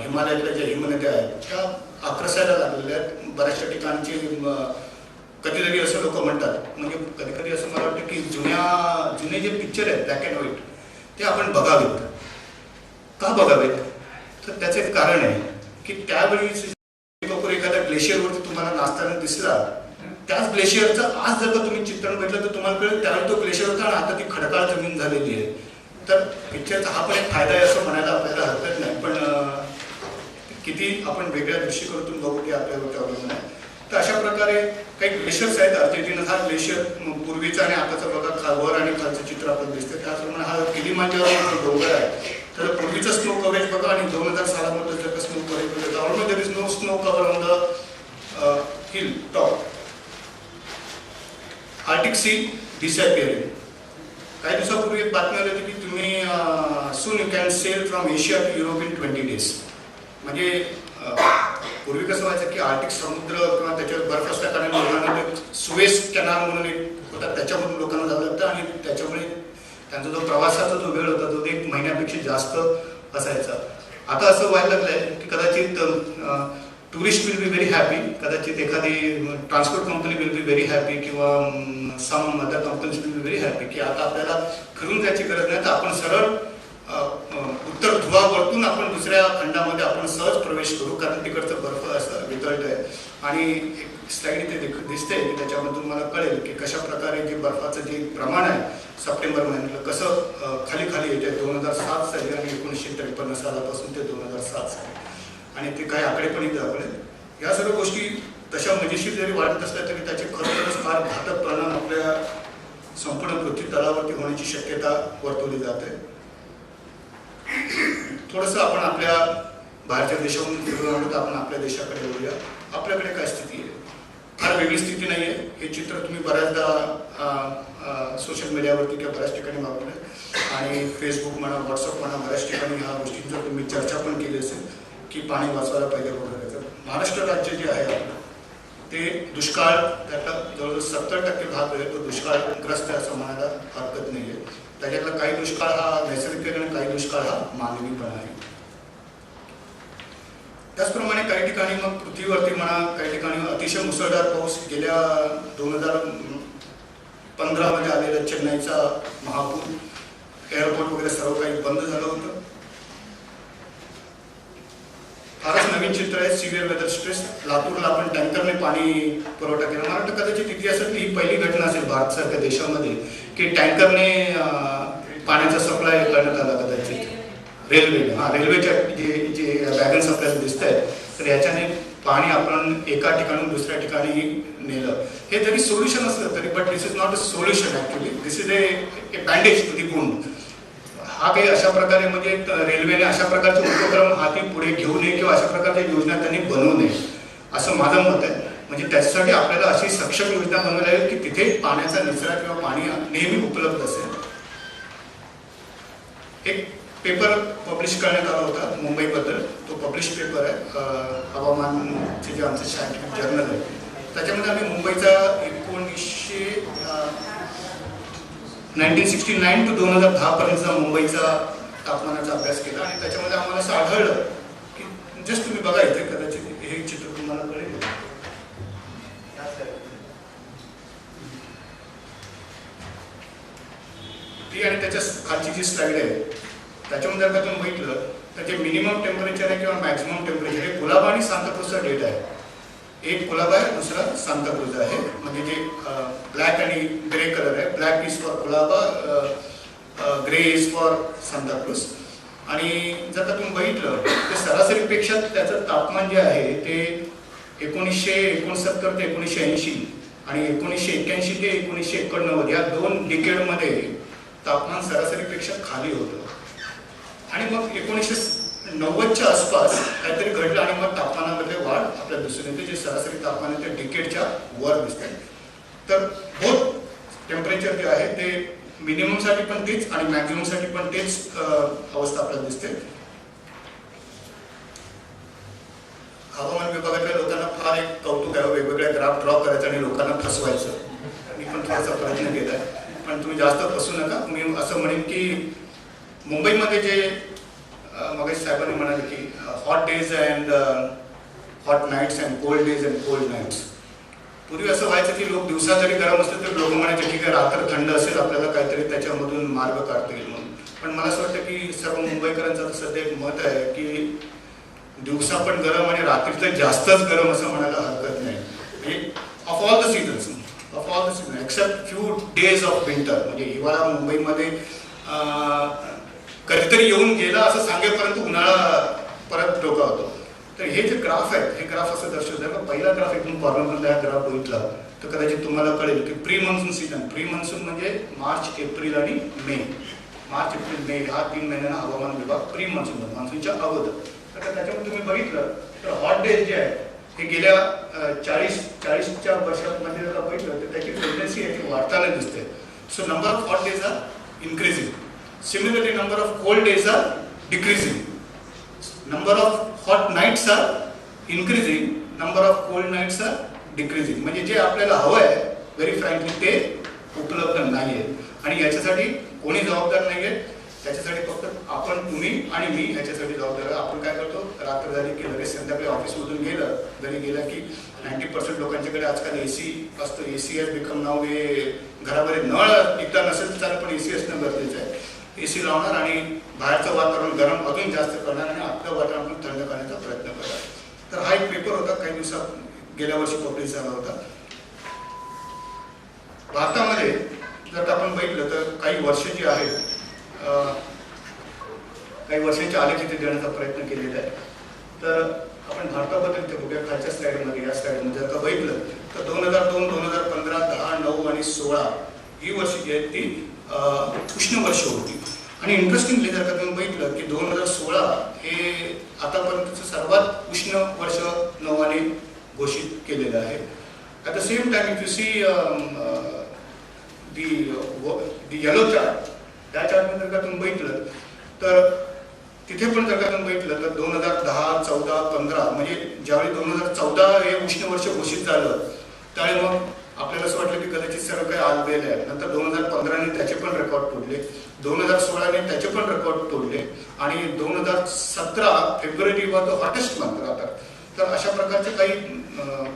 हिमालयातल्या ज्या हिमनद्या आहेत त्या आक्रसायला लागलेल्या आहेत. बऱ्याचशा ठिकाणचे कधीतरी असं लोक म्हणतात, म्हणजे कधी कधी असं मला वाटतं की जुने जे पिक्चर आहेत ब्लॅक अँड व्हाईट ते आपण बघावेत. का बघावेत? तर त्याचं एक कारण आहे की त्यावेळी एखाद्या ग्लेशियरवरती तुम्हाला नाचताना दिसला, त्याच ग्लेशियरचं आज जर का तुम्ही चित्रण बघितलं तर तुम्हाला कळेल त्यावेळी तो ग्लेशियर होता आणि आता ती खडकाळ जमीन झालेली आहे. तर पिक्चरचा हा पण एक फायदा आहे असं म्हणायला आपल्याला हरकत नाही, पण किती आपण वेगळ्या दृष्टिकोनातून बघू ते आपल्यावरती अवलंबून आहे. तर अशा प्रकारे काही ग्लेशियर्स आहेत अर्जेंटिना. हा ग्लेशियर पूर्वीचा आणि आताचा बघा वर आणि खालचं चित्र आपल्याला दिसतं. त्याचप्रमाणे हा किलिमांजारो डोंगर आहे, तर पूर्वीचं स्नो कव्हरेज बघा आणि 2000 सालामध्ये जर का स्नो कव्हरेज बघा, almost there is no snow cover on the hill top. Arctic sea disappearing. काही दिवसापूर्वी एक बातमी आली होती की तुम्ही soon you can sail from Asia to Europe in 20 days. म्हणजे पूर्वी कसं व्हायचं की आर्टिक समुद्र किंवा त्याच्यावर बर्फ असल्या कारणाने लोकांना सुएझ कॅनाल म्हणून एक होता, त्याच्यामधून लोकांना जावं लागतं आणि त्याच्यामुळे त्यांचा जो प्रवासाचा जो वेळ होता तो 1 महिन्यापेक्षा जास्त असायचा. आता असं व्हायला लागलंय की कदाचित tourist will be very happy, कदाचित एखादी transport company will be very happy किंवा some other companies will be very happy की आता आपल्याला फिरून जायची गरज नाही, तर आपण सरळ उत्तर ध्रुवावरतून आपण दुसऱ्या खंडामध्ये आपण सहज प्रवेश करू, कारण तिकडचं बर्फ असं वितळत आहे. आणि एक स्लाइड इथे दिसते की त्याच्यामध्ये तुम्हाला कळेल की कशा प्रकारे जे बर्फाचं जे प्रमाण आहे सप्टेंबर महिन्याला कसं खाली खाली येते 2007 साली आणि 1953 सालापासून ते 2007 साली, आणि ते काही आकडे पण इथे दाखवले. या सर्व गोष्टी तशा मजेशीर जरी वाटत असल्या तरी त्याचे खरोखरच फार घातक परिणाम आपल्या संपूर्ण पृथ्वी तलावरती होण्याची शक्यता वर्तवली जाते. थोडंसं आपण आपल्या बाहेरच्या देशातून फिरून आलो तर आपण आपल्या देशाकडे वळूया. आपल्याकडे काय स्थिती आहे? फार वेगळी स्थिती नाही आहे. हे चित्र तुम्ही बऱ्याचदा सोशल मीडियावरती किंवा बऱ्याच ठिकाणी वापरलं आणि फेसबुक म्हणा, व्हॉट्सअप म्हणा, बऱ्याच ठिकाणी ह्या गोष्टींचं तुम्ही चर्चा पण केली असेल की पाणी वाचवायला पाहिजे वगैरे. तर महाराष्ट्र राज्य जे आहे आपलं ते दुष्काळ, त्यातला जवळजवळ 70% भाग आहे तो दुष्काळग्रस्त आहे असं म्हणायला हरकत नाही आहे. त्याच्यातला काही दुष्काळ हा नैसर्गिक आणि काही दुष्काळ हा मानवी पण आहे. त्याचप्रमाणे काही ठिकाणी मग पृथ्वीवरती म्हणा, काही ठिकाणी अतिशय मुसळधार पाऊस. गेल्या 2015 मध्ये आलेला चेन्नईचा महापूर, एअरपोर्ट वगैरे सर्व काही बंद झालं होतं. फारच नवीन चित्र आहे. Severe weather stress. लातूरला आपण टँकरने पाणी पुरवठा केला. मला वाटतं कदाचित इतिहासात ही पहिली घटना असेल भारतसारख्या देशामध्ये की टँकरने पाण्याचा सप्लाय करण्यात आला. कदाचित रेल्वेच्या जे वॅगन्स आपल्याला दिसत आहेत तर याच्याने पाणी आपण एका ठिकाणून दुसऱ्या ठिकाणी नेलं. हे जरी सोल्युशन असलं तरी but this is not a solution actually, this is a bandage to the wound. हा काही अशा प्रकारे म्हणजे रेल्वेने अशा प्रकारचे उपक्रम हाती पुढे घेऊ नये किंवा अशा प्रकारच्या योजना त्यांनी बनवू नये असं माझं मत आहे. म्हणजे त्याच्यासाठी आपल्याला अशी सक्षम योजना बनवायला लागेल की तिथे पाण्याचा निचरा किंवा पाणी नेहमी उपलब्ध असेल. एक पेपर पब्लिश करण्यात आला होता मुंबईबद्दल. तो पब्लिश पेपर आहे हवामानचे जे आमचं सायंटिफिक जर्नल आहे. त्याच्यामध्ये आम्ही मुंबईचा 1969 to 2010 पर्यंतचा मुंबईचा तापमानाचा अभ्यास केला आणि त्याच्यामध्ये आम्हाला असं आढळलं की जस्ट तुम्ही बघा इथे कदाचित हे चित्र तुम्हाला कळेल. ती आणि त्याच्या खालची जी स्लाइड आहे त्याच्यामध्ये जर का तुम्ही बघितलं तर जे मिनिमम टेम्परेचर आहे किंवा मॅक्सिमम टेम्परेचर हे कुलाबा आणि सांताक्रूजचा डेटा आहे. एक कुलाबा आहे, दुसरा सांताक्रूज आहे. म्हणजे जे ब्लॅक आणि ग्रे कलर आहे. Black is for Colaba, grey is for Santacruz. आणि जर का तुम्ही बघितलं तर सरासरीपेक्षा त्याचं तापमान जे आहे ते 1969 ते 1980 आणि 1981 ते 1989 या 2 डिकेडमध्ये तापमान सरासरीपेक्षा खाली होतं. आणि मग 1990च्या आसपास काहीतरी घडलं आणि मग तापमानामध्ये वाढ आपल्याला दिसून येते. जे सरासरी तापमान आहे ते डिकेडच्या वर दिसते. तर बोथ टेम्परेचर जे आहे ते मिनिममसाठी पण तेच आणि मॅक्झिममसाठी पण तेच अवस्था आपल्याला दिसते. हवामान विभागातल्या लोकांना फार एक कौतुक आहे, वेगवेगळ्या ग्राफ ड्रॉ करायचं आणि लोकांना फसवायचं. मी पण थोडासा प्रयत्न केला आहे, पण तुम्ही जास्त फसू नका. मी असं म्हणेन की मुंबईमध्ये जे मग साहेबांनी म्हणाले की hot days and hot nights and cold days and cold nights. पूर्वी असं व्हायचं की लोक दिवसा जरी गरम असले तर लोक म्हणायचे ठीक आहे रात्र थंड असेल आपल्याला काहीतरी त्याच्यामधून मार्ग काढता येईल म्हणून. पण मला असं वाटतं की सर्व मुंबईकरांचं आता सध्या एक मत आहे की दिवसा पण गरम आणि रात्री तर जास्तच गरम असं म्हणायला हरकत नाही. Of all the season except few days of winter, म्हणजे हिवाळा मुंबईमध्ये कधीतरी येऊन गेला असं सांगेपर्यंत उन्हाळा परत डोका होतो. तर हे जे ग्राफ आहेत हे ग्राफ असं दर्शवतं. पहिला ग्राफ एकदम कॉर्नरमधला हा ग्राफ बघितला तर कदाचित तुम्हाला कळेल की pre monsoon season, pre monsoon म्हणजे मार्च, एप्रिल आणि मे. मार्च, एप्रिल, मे ह्या 3 महिन्यांना हवामान विभाग प्री मान्सून, मान्सूनच्या अगोदर. तर त्याच्यामध्ये तुम्ही बघितलं तर हॉट डेज जे आहे हे गेल्या 40च्या वर्षांमध्ये जर बघितलं तर त्याची टेंडन्सी याची वाढताना दिसते. So number of hot days are increasing. Similarly, number of cold days are decreasing. Number of hot nights are increasing. Number of cold nights are decreasing. म्हणजे जे आपल्याला हवं आहे व्हेरी फ्रँकली ते उपलब्ध नाही आहे. आणि याच्यासाठी कोणी जबाबदार नाही आहे. त्याच्यासाठी फक्त आपण, तुम्ही आणि मी ह्याच्यासाठी जबाबदार आहे. आपण काय करतो, रात्र झाली की लगेच संध्याकाळी ऑफिसमधून गेलं, घरी गेलं की 90% लोकांच्याकडे आजकाल एसी असतं. एसी हॅज बिकम नाव. हे घरामध्ये नळ एकदा नसेल तर पण एसी असणं गरजेचं आहे. एसी लावणार आणि बाहेरचं वातावरण गरम अजून जास्त करणार आणि आपलं वातावरण पण थंड करण्याचा प्रयत्न करणार. तर हा एक पेपर होता काही दिवसात, गेल्या वर्षी पब्लिश झाला होता. भारतामध्ये जर आपण बघितलं तर काही वर्ष जी आहेत, काही वर्षांचे आलेख इथे देण्याचा प्रयत्न केलेला आहे. तर आपण भारताबद्दल ते बघूया खालच्या स्लाइडमध्ये. या स्लाइडमध्ये जर का बघितलं तर 2002, 2015, 10, 9 आणि 16 ही वर्ष जी आहेत ती उष्ण वर्ष होती. आणि इंटरेस्टिंगली जर का तुम्ही बघितलं की 2016 हे आतापर्यंतचं सर्वात उष्ण वर्ष नावाने घोषित केलेलं आहे. At the same time if you see the yellow chart, त्या चार्टमध्ये जर का तुम्ही बघितलं तर तिथे पण जर का तुम्ही बघितलं तर 2010, 14, 15 म्हणजे ज्यावेळी 2014 हे उष्ण वर्ष घोषित झालं त्यावेळी मग आपल्याला असं वाटलं की कदाचित सर्व काही आलबेल आहे. नंतर 2015ने त्याचे पण रेकॉर्ड तोडले, 2016ने त्याचे पण रेकॉर्ड तोडले आणि 2017 February were the hottest month राहतात. तर अशा प्रकारच्या काही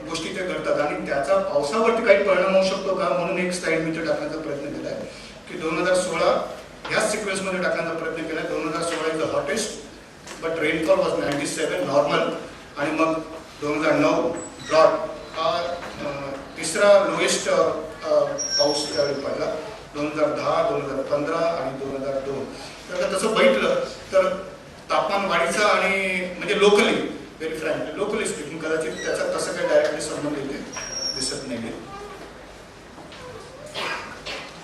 गोष्टी ते घडतात आणि त्याचा पावसावरती काही परिणाम होऊ शकतो का म्हणून एक स्लाइड मी ते टाकण्याचा प्रयत्न केला आहे की 2016 ह्याच सिक्वेन्समध्ये टाकण्याचा प्रयत्न केला. 2016 is the hottest but rainfall was 97 normal. आणि मग 2009 ड्रॉट हा तिसरा लोएस्ट पाऊस त्यावेळी पडला. 2010, 2015 आणि 2002. तर तसं बघितलं तर तापमान वाढीचा आणि म्हणजे locally, very frankly locally speaking कदाचित त्याचा तसं काही डायरेक्टली संबंध इथे दिसत नाही.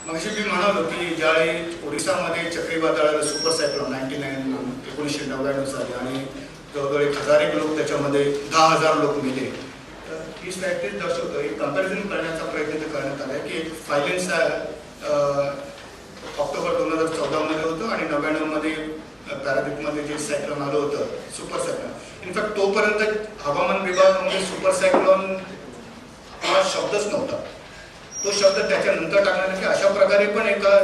मग अशी मी म्हणालो की ज्यावेळी ओरिसामध्ये चक्रीवादळाला सुपर सायक्लोन 1999 साली आणि जवळजवळ 1000 लोक त्याच्यामध्ये 10,000 लोक मेले. ही स्लाइड तेच दर्शवतो. एक कंपॅरिझन करण्याचा प्रयत्न करण्यात आला की एक फायलेन्स ऑक्टोबर 2014 मध्ये होतं आणि 99 मध्ये पॅरादीपमध्ये जे सायक्लोन आलं होतं सुपर सायक्लोन. इनफॅक्ट तोपर्यंत हवामान विभागामध्ये सुपर सायक्लोन हा शब्दच नव्हता. तो शब्द त्याच्यानंतर टाकण्यात की अशा प्रकारे पण एका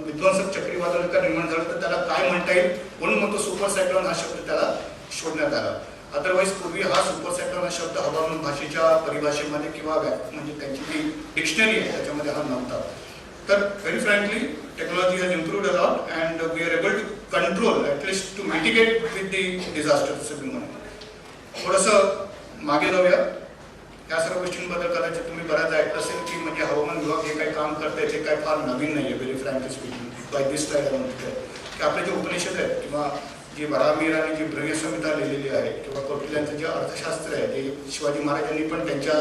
विध्वंसक चक्रीवादळ का निर्माण झालं तर त्याला काय म्हणता येईल म्हणून मग तो सुपर सायक्लोन हा शब्द त्याला शोधण्यात आला. अदरवाईज पूर्वी हा सुपर सायक्लोन हा शब्द हवामान भाषेच्या परिभाषेमध्ये किंवा म्हणजे त्यांची जी डिक्शनरी आहे त्याच्यामध्ये हा नव्हता. तर very frankly technology has improved a lot and we are able to control at least to mitigate with the disaster. असं मी म्हणतो. थोडंसं मागे जाऊया. या सर्व गोष्टींबद्दल कदाचित तुम्ही बऱ्याच ऐकलं असेल की म्हणजे हवामान विभाग हे काही काम करते ते काही फार नवीन नाही आहे. Very frankly speaking by this slide म्हणते की आपले जे उपनिषद आहेत किंवा जी वराहमिहिर आणि जी बृहत्संहिता लिहिलेली आहे किंवा कौटिल्यांचं जे अर्थशास्त्र आहे ते शिवाजी महाराजांनी पण त्यांच्या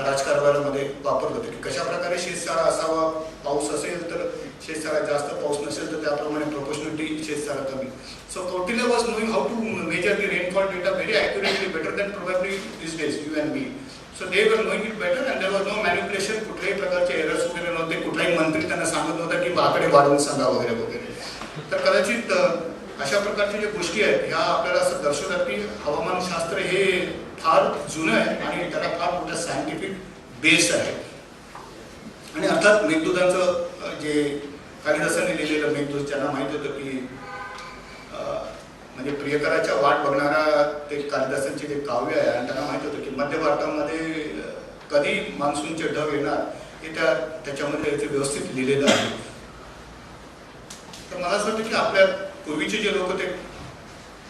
राजकारभारामध्ये वापरलं होतं की कशा प्रकारे शेतसारा असावा. पाऊस असेल तर शेतसारा जास्त, पाऊस नसेल तर त्याप्रमाणे प्रोपोर्शनॅलिटी शेतसारा कमी. So Kautilya was knowing how to measure the rainfall data very accurately, better than probably this days you and me. So they were knowing it better and there was no manipulation. कुठल्याही प्रकारचे एरर्स वगैरे नव्हते. कुठलाही मंत्री त्यांना सांगत नव्हता की आकडे वाढवून सांगा वगैरे वगैरे. तर कदाचित अशा प्रकारच्या ज्या गोष्टी आहेत ह्या आपल्याला असं दर्शवतात की हवामानशास्त्र हे फार जुनं आहे आणि त्याला फार मोठा सायंटिफिक बेस आहे. आणि अर्थात मेघदूतांचं जे कालिदासांनी लिहिलेलं मेघदूत, ज्यांना माहीत होतं की म्हणजे प्रियकराच्या वाट बघणारा ते कालिदासांचे जे काव्य आहे आणि त्यांना माहीत होतं की मध्य भारतामध्ये कधी मान्सूनचे ढग येणार हे त्याच्यामध्ये व्यवस्थित लिहिलेलं आहे. तर मला असं वाटतं की आपल्या पूर्वीचे जे लोक होते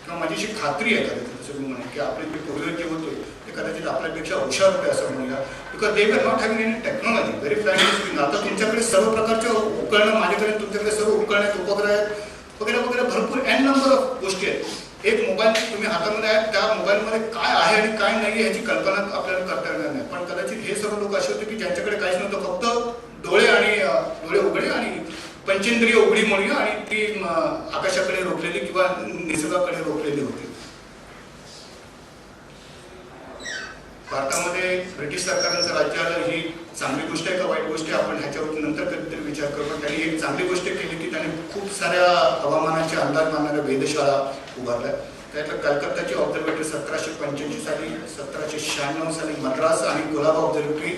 किंवा माझी अशी खात्री आहे कदाचित तसं मी म्हणेन की आपले जे पूर्वज जे होते ते कदाचित आपल्यापेक्षा हुशार होते असं म्हणूया, because they were not having any technology. Very frankly speaking, आता तुमच्याकडे सर्व प्रकारचे उपकरणं, माझ्याकडे तुमच्याकडे सर्व उपकरण आहेत, उपग्रह आहेत वगैरे वगैरे, भरपूर एन नंबर ऑफ गोष्टी आहेत. एक मोबाईल तुम्ही हातामध्ये आहे, त्या मोबाईलमध्ये काय आहे आणि काय नाही ह्याची कल्पना आपल्याला करता येणार नाही. पण कदाचित हे सर्व लोक असे होते की ज्यांच्याकडे काहीच नव्हतं, फक्त डोळे उघडे आणि पंचेंद्रिय उघडी म्हणूया, आणि ती आकाशाकडे रोखलेली किंवा निसर्गाकडे रोखलेली होती. भारतामध्ये ब्रिटिश सरकारांचं राज्य आलं, ही चांगली गोष्ट आहे का वाईट गोष्ट आहे आपण ह्याच्यावर नंतर कधीतरी विचार करू. पण त्यांनी एक चांगली गोष्ट केली की त्यांनी खूप साऱ्या हवामानाचे अंदाज मारणाऱ्या वेधशाळा उभारल्या. त्यातलं कलकत्ताची ऑब्झर्वेटरी 1785 साली, 1796 साली मद्रास आणि कोलाबा ऑब्झर्वेटरी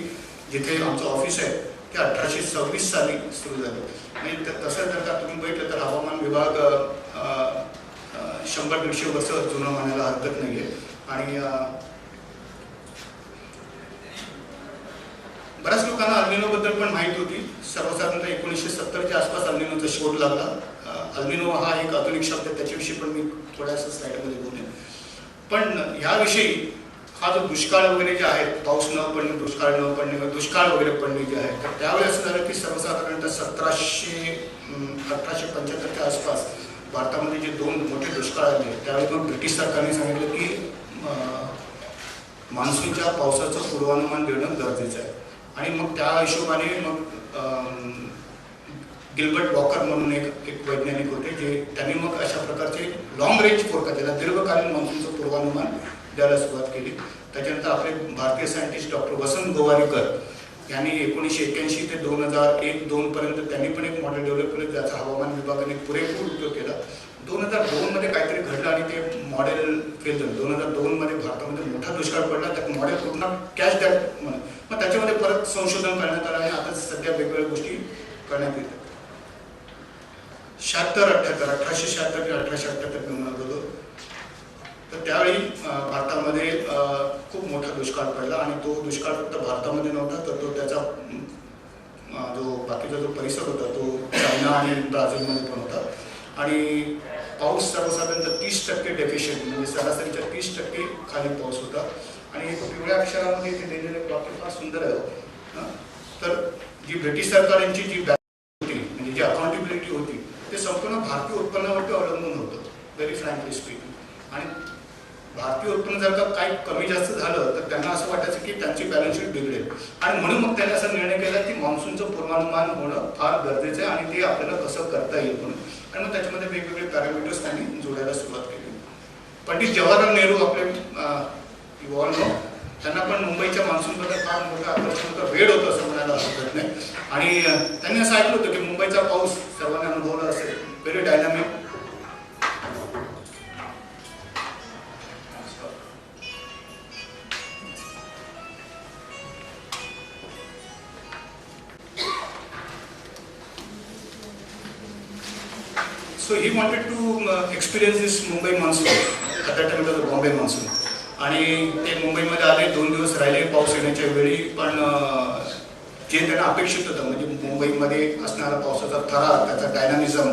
जिथे आमचं ऑफिस आहे ते 1826 साली सुरू झालं. म्हणजे तसं जर का तुम्ही बघितलं तर हवामान विभाग 100-150 वर्ष जुनं म्हणायला हरकत नाही आहे. आणि बऱ्याच लोकांना अल्निनोबद्दल पण माहिती होती. सर्वसाधारणतः 1970च्या आसपास अल्निनोचा शोध लागला. अल्निनो हा एक आधुनिक शब्द आहे, त्याच्याविषयी पण मी थोड्याशा स्लाइडमध्ये बोलेन. पण ह्याविषयी हा जो दुष्काळ वगैरे जे आहेत, पाऊस न पडणे, दुष्काळ न पडणे, दुष्काळ वगैरे पडणे जे आहे, तर त्यावेळेस असं झालं की सर्वसाधारणतः 1875च्या आसपास भारतामध्ये जे 2 मोठे दुष्काळ आले, त्यावेळी मग ब्रिटिश सरकारने सांगितलं की मान्सूनच्या पावसाचं पूर्वानुमान देणं गरजेचं आहे. आणि मग त्या हिशोबाने मग गिल्बर्ट वॉकर म्हणून एक वैज्ञानिक होते, जे त्यांनी मग अशा प्रकारचे लॉंग रेंज फोरकास्ट, ज्याला दीर्घकालीन मान्सूनचं पूर्वानुमान द्यायला सुरुवात केली. त्याच्यानंतर आपले भारतीय सायंटिस्ट डॉक्टर वसंत गोवारीकर यांनी 1981 ते 2001-2 पर्यंत त्यांनी पण एक मॉडेल डेव्हलप केलं, ज्याचा हवामान विभागाने पुरेपूर उपयोग केला. 2002 मध्ये काहीतरी घडलं आणि ते मॉडेल फेल झालं. 2002 मध्ये भारतामध्ये मोठा दुष्काळ पडला, त्या मॉडेल पूर्ण कॅच दॅट म्हणून मग त्याच्यामध्ये परत संशोधन करण्यात आलं आणि आता सध्या वेगवेगळ्या गोष्टी करण्यात येतात. 1876 ते 1878 म्हणत होतो, तर त्यावेळी भारतामध्ये खूप मोठा दुष्काळ पडला. आणि तो दुष्काळ फक्त भारतामध्ये नव्हता, तर तो त्याचा जो बाकीचा जो परिसर होता तो चायना आणि ब्राझीलमध्ये पण होता. आणि पाऊस सर्वसाधारणतः 30% डेफिशियंट, म्हणजे सरासरीच्या 30% खाली पाऊस होता. आणि एक पिवळ्या अक्षरामध्ये इथे लिहिलेले वाक्य फार सुंदर आहे. तर जी ब्रिटिश सरकारांची जी होती, म्हणजे जी अकाउंटेबिलिटी होती, ते संपूर्ण भारतीय उत्पन्नावरती अवलंबून होतं, व्हेरी फ्रँकली स्पीकिंग. आणि भारतीय उत्पन्न जर का काही कमी जास्त झालं तर त्यांना असं वाटायचं की त्यांची बॅलन्स शीट बिघडेल. आणि म्हणून मग त्यांनी असा निर्णय केला की मान्सूनचं पूर्वानुमान होणं फार गरजेचं आहे आणि ते आपल्याला कसं करता येईल म्हणून. आणि मग त्याच्यामध्ये वेगवेगळे पॅरामीटर्स त्यांनी जोडायला सुरुवात केली. पंडित जवाहरलाल नेहरू आपले त्यांना पण मुंबईच्या मान्सूनबद्दल फार मोठं आकर्षण होतं, वेळ होतं असं म्हणायला हरकत नाही. आणि त्यांनी असं ऐकलं होतं की मुंबईचा पाऊस सर्वांनी अनुभवला असेल, very dynamic. So he wanted to experience this Mumbai monsoon. At that time it was the Bombay monsoon. आणि ते मुंबईमध्ये आले, 2 दिवस राहिले पाऊस येण्याच्या वेळी. पण जे त्यांना अपेक्षित होतं, म्हणजे मुंबईमध्ये असणारा पावसाचा थरार, त्याचा डायनामिझम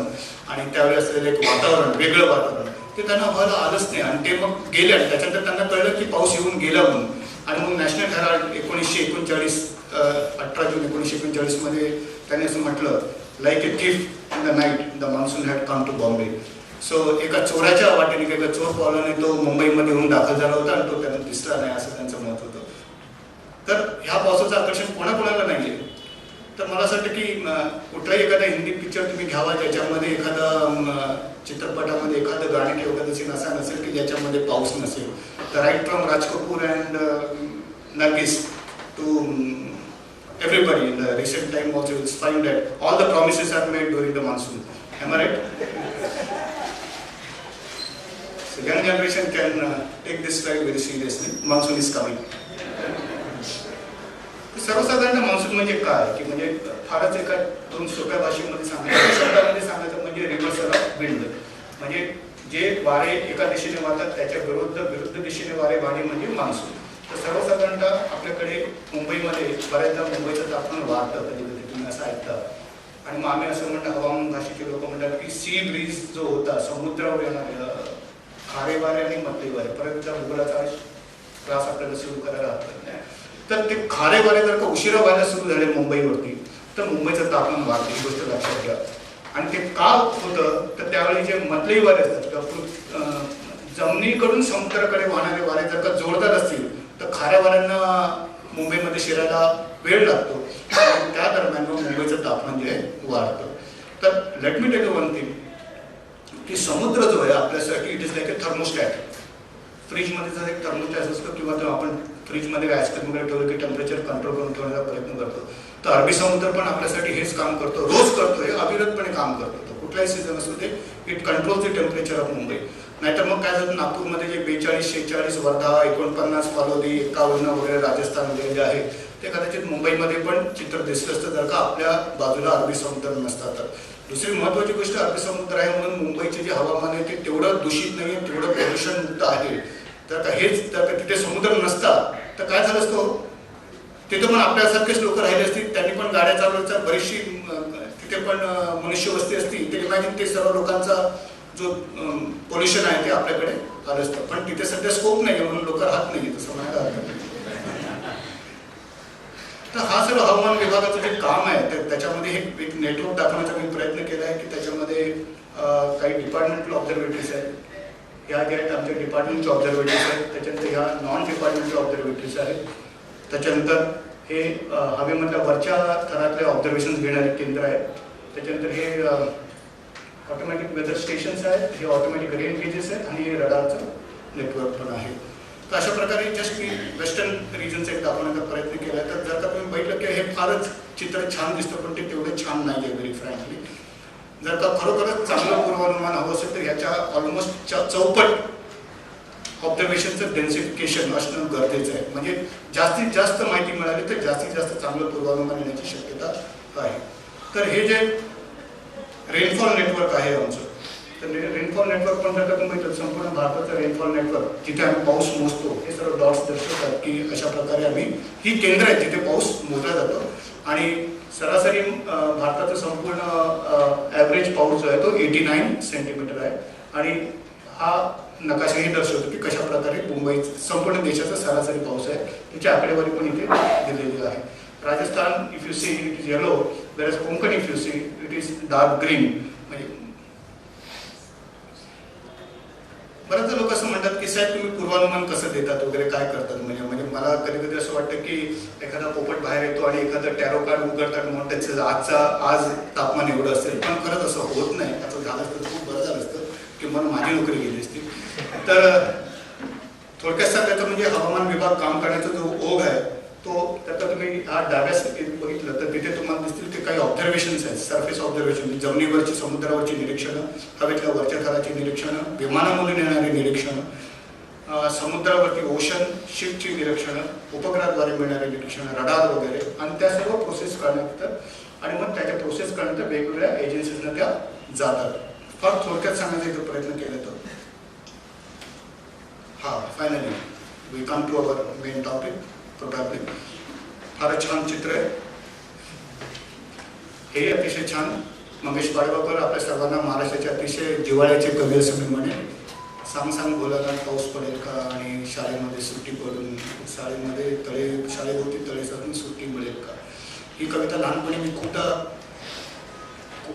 आणि त्यावेळी असलेलं एक वातावरण, वेगळं वातावरण, ते त्यांना व्हायला आलंच नाही. आणि ते मग गेले आणि त्याच्यानंतर त्यांना कळलं की पाऊस येऊन गेला म्हणून. आणि मग नॅशनल हेराल्ड 1939 18 जून 1939 मध्ये त्यांनी असं म्हटलं, like a thief in the night the monsoon had come to Bombay. सो एका चोराच्या वाटेने, एका चोर पावलाने तो मुंबईमध्ये येऊन दाखल झाला होता आणि तो त्यांना दिसला नाही, असं त्यांचं मत होतं. तर ह्या पावसाचं आकर्षण कोणाकोणाला नाही आहे. तर मला असं वाटतं की कुठलाही एखादा हिंदी पिक्चर तुम्ही घ्यावा, ज्याच्यामध्ये एखादा चित्रपटामध्ये एखादं गाणं किंवा एखादं सीन असा नसेल की ज्याच्यामध्ये पाऊस नसेल. तर right from Raj Kapoor and Nargis to everybody in the recent time also will find that all the promises are made during the monsoon. Am I right? So young generation can take this slide very seriously. Monsoon is coming. सर्वसाधारण मान्सून म्हणजे काय, की म्हणजे फारच एका 2 सोप्या भाषेमध्ये सांगायचं, शब्दामध्ये सांगायचं म्हणजे रिव्हर्सल ऑफ विंड. म्हणजे जे वारे एका दिशेने वाहतात त्याच्या विरुद्ध दिशेने वारे वाहणे म्हणजे मान्सून. तर सर्वसाधारणतः आपल्याकडे मुंबईमध्ये बऱ्याचदा मुंबईचं तापमान वाढतं, कधी कधी तुम्ही असं ऐकता. आणि मग आम्ही असं म्हणतो, हवामान भाषेचे लोक म्हणतात की सी ब्रीज जो होता, समुद्रावर येणारे खारे वारे आणि मधले वारे, परत त्या भूगोलाचा क्लास आपल्याला सुरू करायला हरकत नाही. तर ते खारे वारे जर का उशिरा व्हायला सुरू झाले मुंबईवरती, तर मुंबईचं तापमान वाढते, ही गोष्ट लक्षात घ्या. आणि ते का होतं, तर त्यावेळी जे मधले वारे असतात किंवा जमिनीकडून समुद्राकडे वाहणारे वारे जर का जोरदार असतील, तर खाऱ्या वाऱ्यांना मुंबईमध्ये शिरायला वेळ लागतो. त्या दरम्यान मुंबईचं तापमान जे आहे वाढतं. तर let me tell you one thing, की समुद्र जो आहे आपल्यासाठी it is like A thermostat. फ्रीजमध्ये जर एक थर्मोस्टॅट असतो किंवा तो आपण फ्रीजमध्ये आईस्क्रीम वगैरे ठेवलं की टेम्परेचर कंट्रोल करून ठेवण्याचा प्रयत्न करतो, तर अरबी समुद्र पण आपल्यासाठी हेच काम करतो, रोज करतो, हे अविरतपणे काम करतो. तो कुठलाही सीझन असू दे, it controls the temperature of Mumbai. नाहीतर मग काय झालं, नागपूरमध्ये जे 42, 46, वर्धा 49, पालोदी 51 वगैरे राजस्थान वगैरे जे आहे, ते कदाचित मुंबईमध्ये पण चित्र दिसलं असतं जर का आपल्या बाजूला अरबी समुद्र नसता तर. दुसरी महत्त्वाची गोष्ट, अरबी समुद्र आहे म्हणून मुंबईचे जे हवामान आहे ते तेवढं दूषित नाही आहे, तेवढं प्रदूषण मुक्त आहे. तर हेच जर का तिथे समुद्र नसता तर काय झालं असतं, तिथे पण आपल्यासारखेच लोक राहिले असतील, त्यांनी पण गाड्या चालवायच्या, बरीचशी तिथे पण मनुष्यवस्ती असती, ते इमॅजिन ते सर्व लोकांचा जो पोल्युशन आहे ते आपल्याकडे आलं असतं. पण तिथे सध्या स्कोप नाही म्हणून लोक राहत नाही, तसं म्हणायला हरकत नाही. तर हा सर्व हवामान विभागाचं जे काम आहे त्याच्यामध्ये एक नेटवर्क दाखवण्याचा मी प्रयत्न केला आहे, की त्याच्यामध्ये काही डिपार्टमेंटल ऑब्झर्वेटरीज आहेत, ह्या ज्या आहेत आमच्या डिपार्टमेंटचे ऑब्झर्वेटरीज आहेत, त्याच्यानंतर ह्या नॉन डिपार्टमेंटल ऑब्झर्वेटरीज आहेत, त्याच्यानंतर हे हवेमधल्या वरच्या थरातले ऑब्झर्वेशन घेणारे केंद्र आहेत, त्याच्यानंतर हे ऑटोमॅटिक वेदर स्टेशन्स आहेत, हे ऑटोमॅटिक रेन गेजेस आहेत आणि हे रडारचं नेटवर्क पण आहे. तर अशा प्रकारे जस्ट मी वेस्टर्न रिजनचा एक दाखवण्याचा प्रयत्न केला. तर जर का तुम्ही बघितलं की हे फारच चित्र छान दिसतं, पण ते तेवढं छान नाही आहे व्हेरी फ्रँकली. जर का खरोखरच चांगलं पूर्वानुमान हवं असेल तर ह्याच्या ऑलमोस्ट चौपट ऑब्झर्वेशनचं डेन्सिफिकेशन असणं गरजेचं आहे. म्हणजे जास्तीत जास्त माहिती मिळाली तर जास्तीत जास्त चांगलं पूर्वानुमान येण्याची शक्यता आहे. तर हे जे रेनफॉल नेटवर्क आहे आमचं, तर रेनफॉल नेटवर्क पण जर का तुम्ही संपूर्ण भारताचं रेनफॉल नेटवर्क जिथे आम्ही पाऊस मोजतो, हे सर्व डॉट्स दर्शवतात की अशा प्रकारे आम्ही ही केंद्र आहेत जिथे पाऊस मोजला जातो. आणि सरासरी भारताचा संपूर्ण ॲव्हरेज पाऊस जो आहे तो 89 सेंटीमीटर आहे. आणि हा नकाशाही दर्शवतो की कशा प्रकारे मुंबई संपूर्ण देशाचा सरासरी पाऊस आहे, त्याची आकडेवारी पण इथे दिलेली आहे. Rajasthan if you see it is yellow, whereas Konkan if you see it is dark green. म्हणजे बरेच लोक असं म्हणतात की साहेब तुम्ही पूर्वानुमान कसं देतात वगैरे, काय करतात. म्हणजे मला कधी कधी असं वाटतं की एखादा पोपट बाहेर येतो आणि एखादं टॅरो कार्ड उघडतात म्हणून त्याचं आज तापमान एवढं असेल, पण खरंच असं होत नाही. असं झालं असतं खूप बरं झालं असतं की मला माझी नोकरी गेली असती. तर थोडक्यात सांगायचं म्हणजे हवामान विभाग काम करण्याचा जो ओघ आहे तो, त्याचा तुम्ही हा डाव्या स्थितीत बघितलं तर तिथे तुम्हाला दिसतील की काही ऑब्झर्वेशन्स आहेत. सरफेस ऑब्झर्वेशन, जमिनीवरची समुद्रावरची निरीक्षणं, हवेतल्या वरच्या थराची निरीक्षणं, विमानामधून येणारी निरीक्षणं, समुद्रावरती ओशन शिपची निरीक्षणं, उपग्रहाद्वारे मिळणारी निरीक्षणं, रडार वगैरे, आणि त्या सर्व प्रोसेस करण्यात येतात. आणि मग त्याच्या प्रोसेस करण्यात वेगवेगळ्या एजन्सीजना त्या जातात. फार थोडक्यात सांगण्याचा इथं प्रयत्न केला तर finally we come to our main topic. Probably फारच छान चित्र आहे हे, अतिशय छान. मंगेश पाडगावकर आपल्या सर्वांना महाराष्ट्राचे अतिशय जिव्हाळ्याचे कवी असं मी म्हणेन. सांग भोलानाथ पाऊस पडेल का आणि शाळेमध्ये सुट्टी पडून, शाळेभोवती तळे साचून सुट्टी मिळेल का. ही कविता लहानपणी मी खूपदा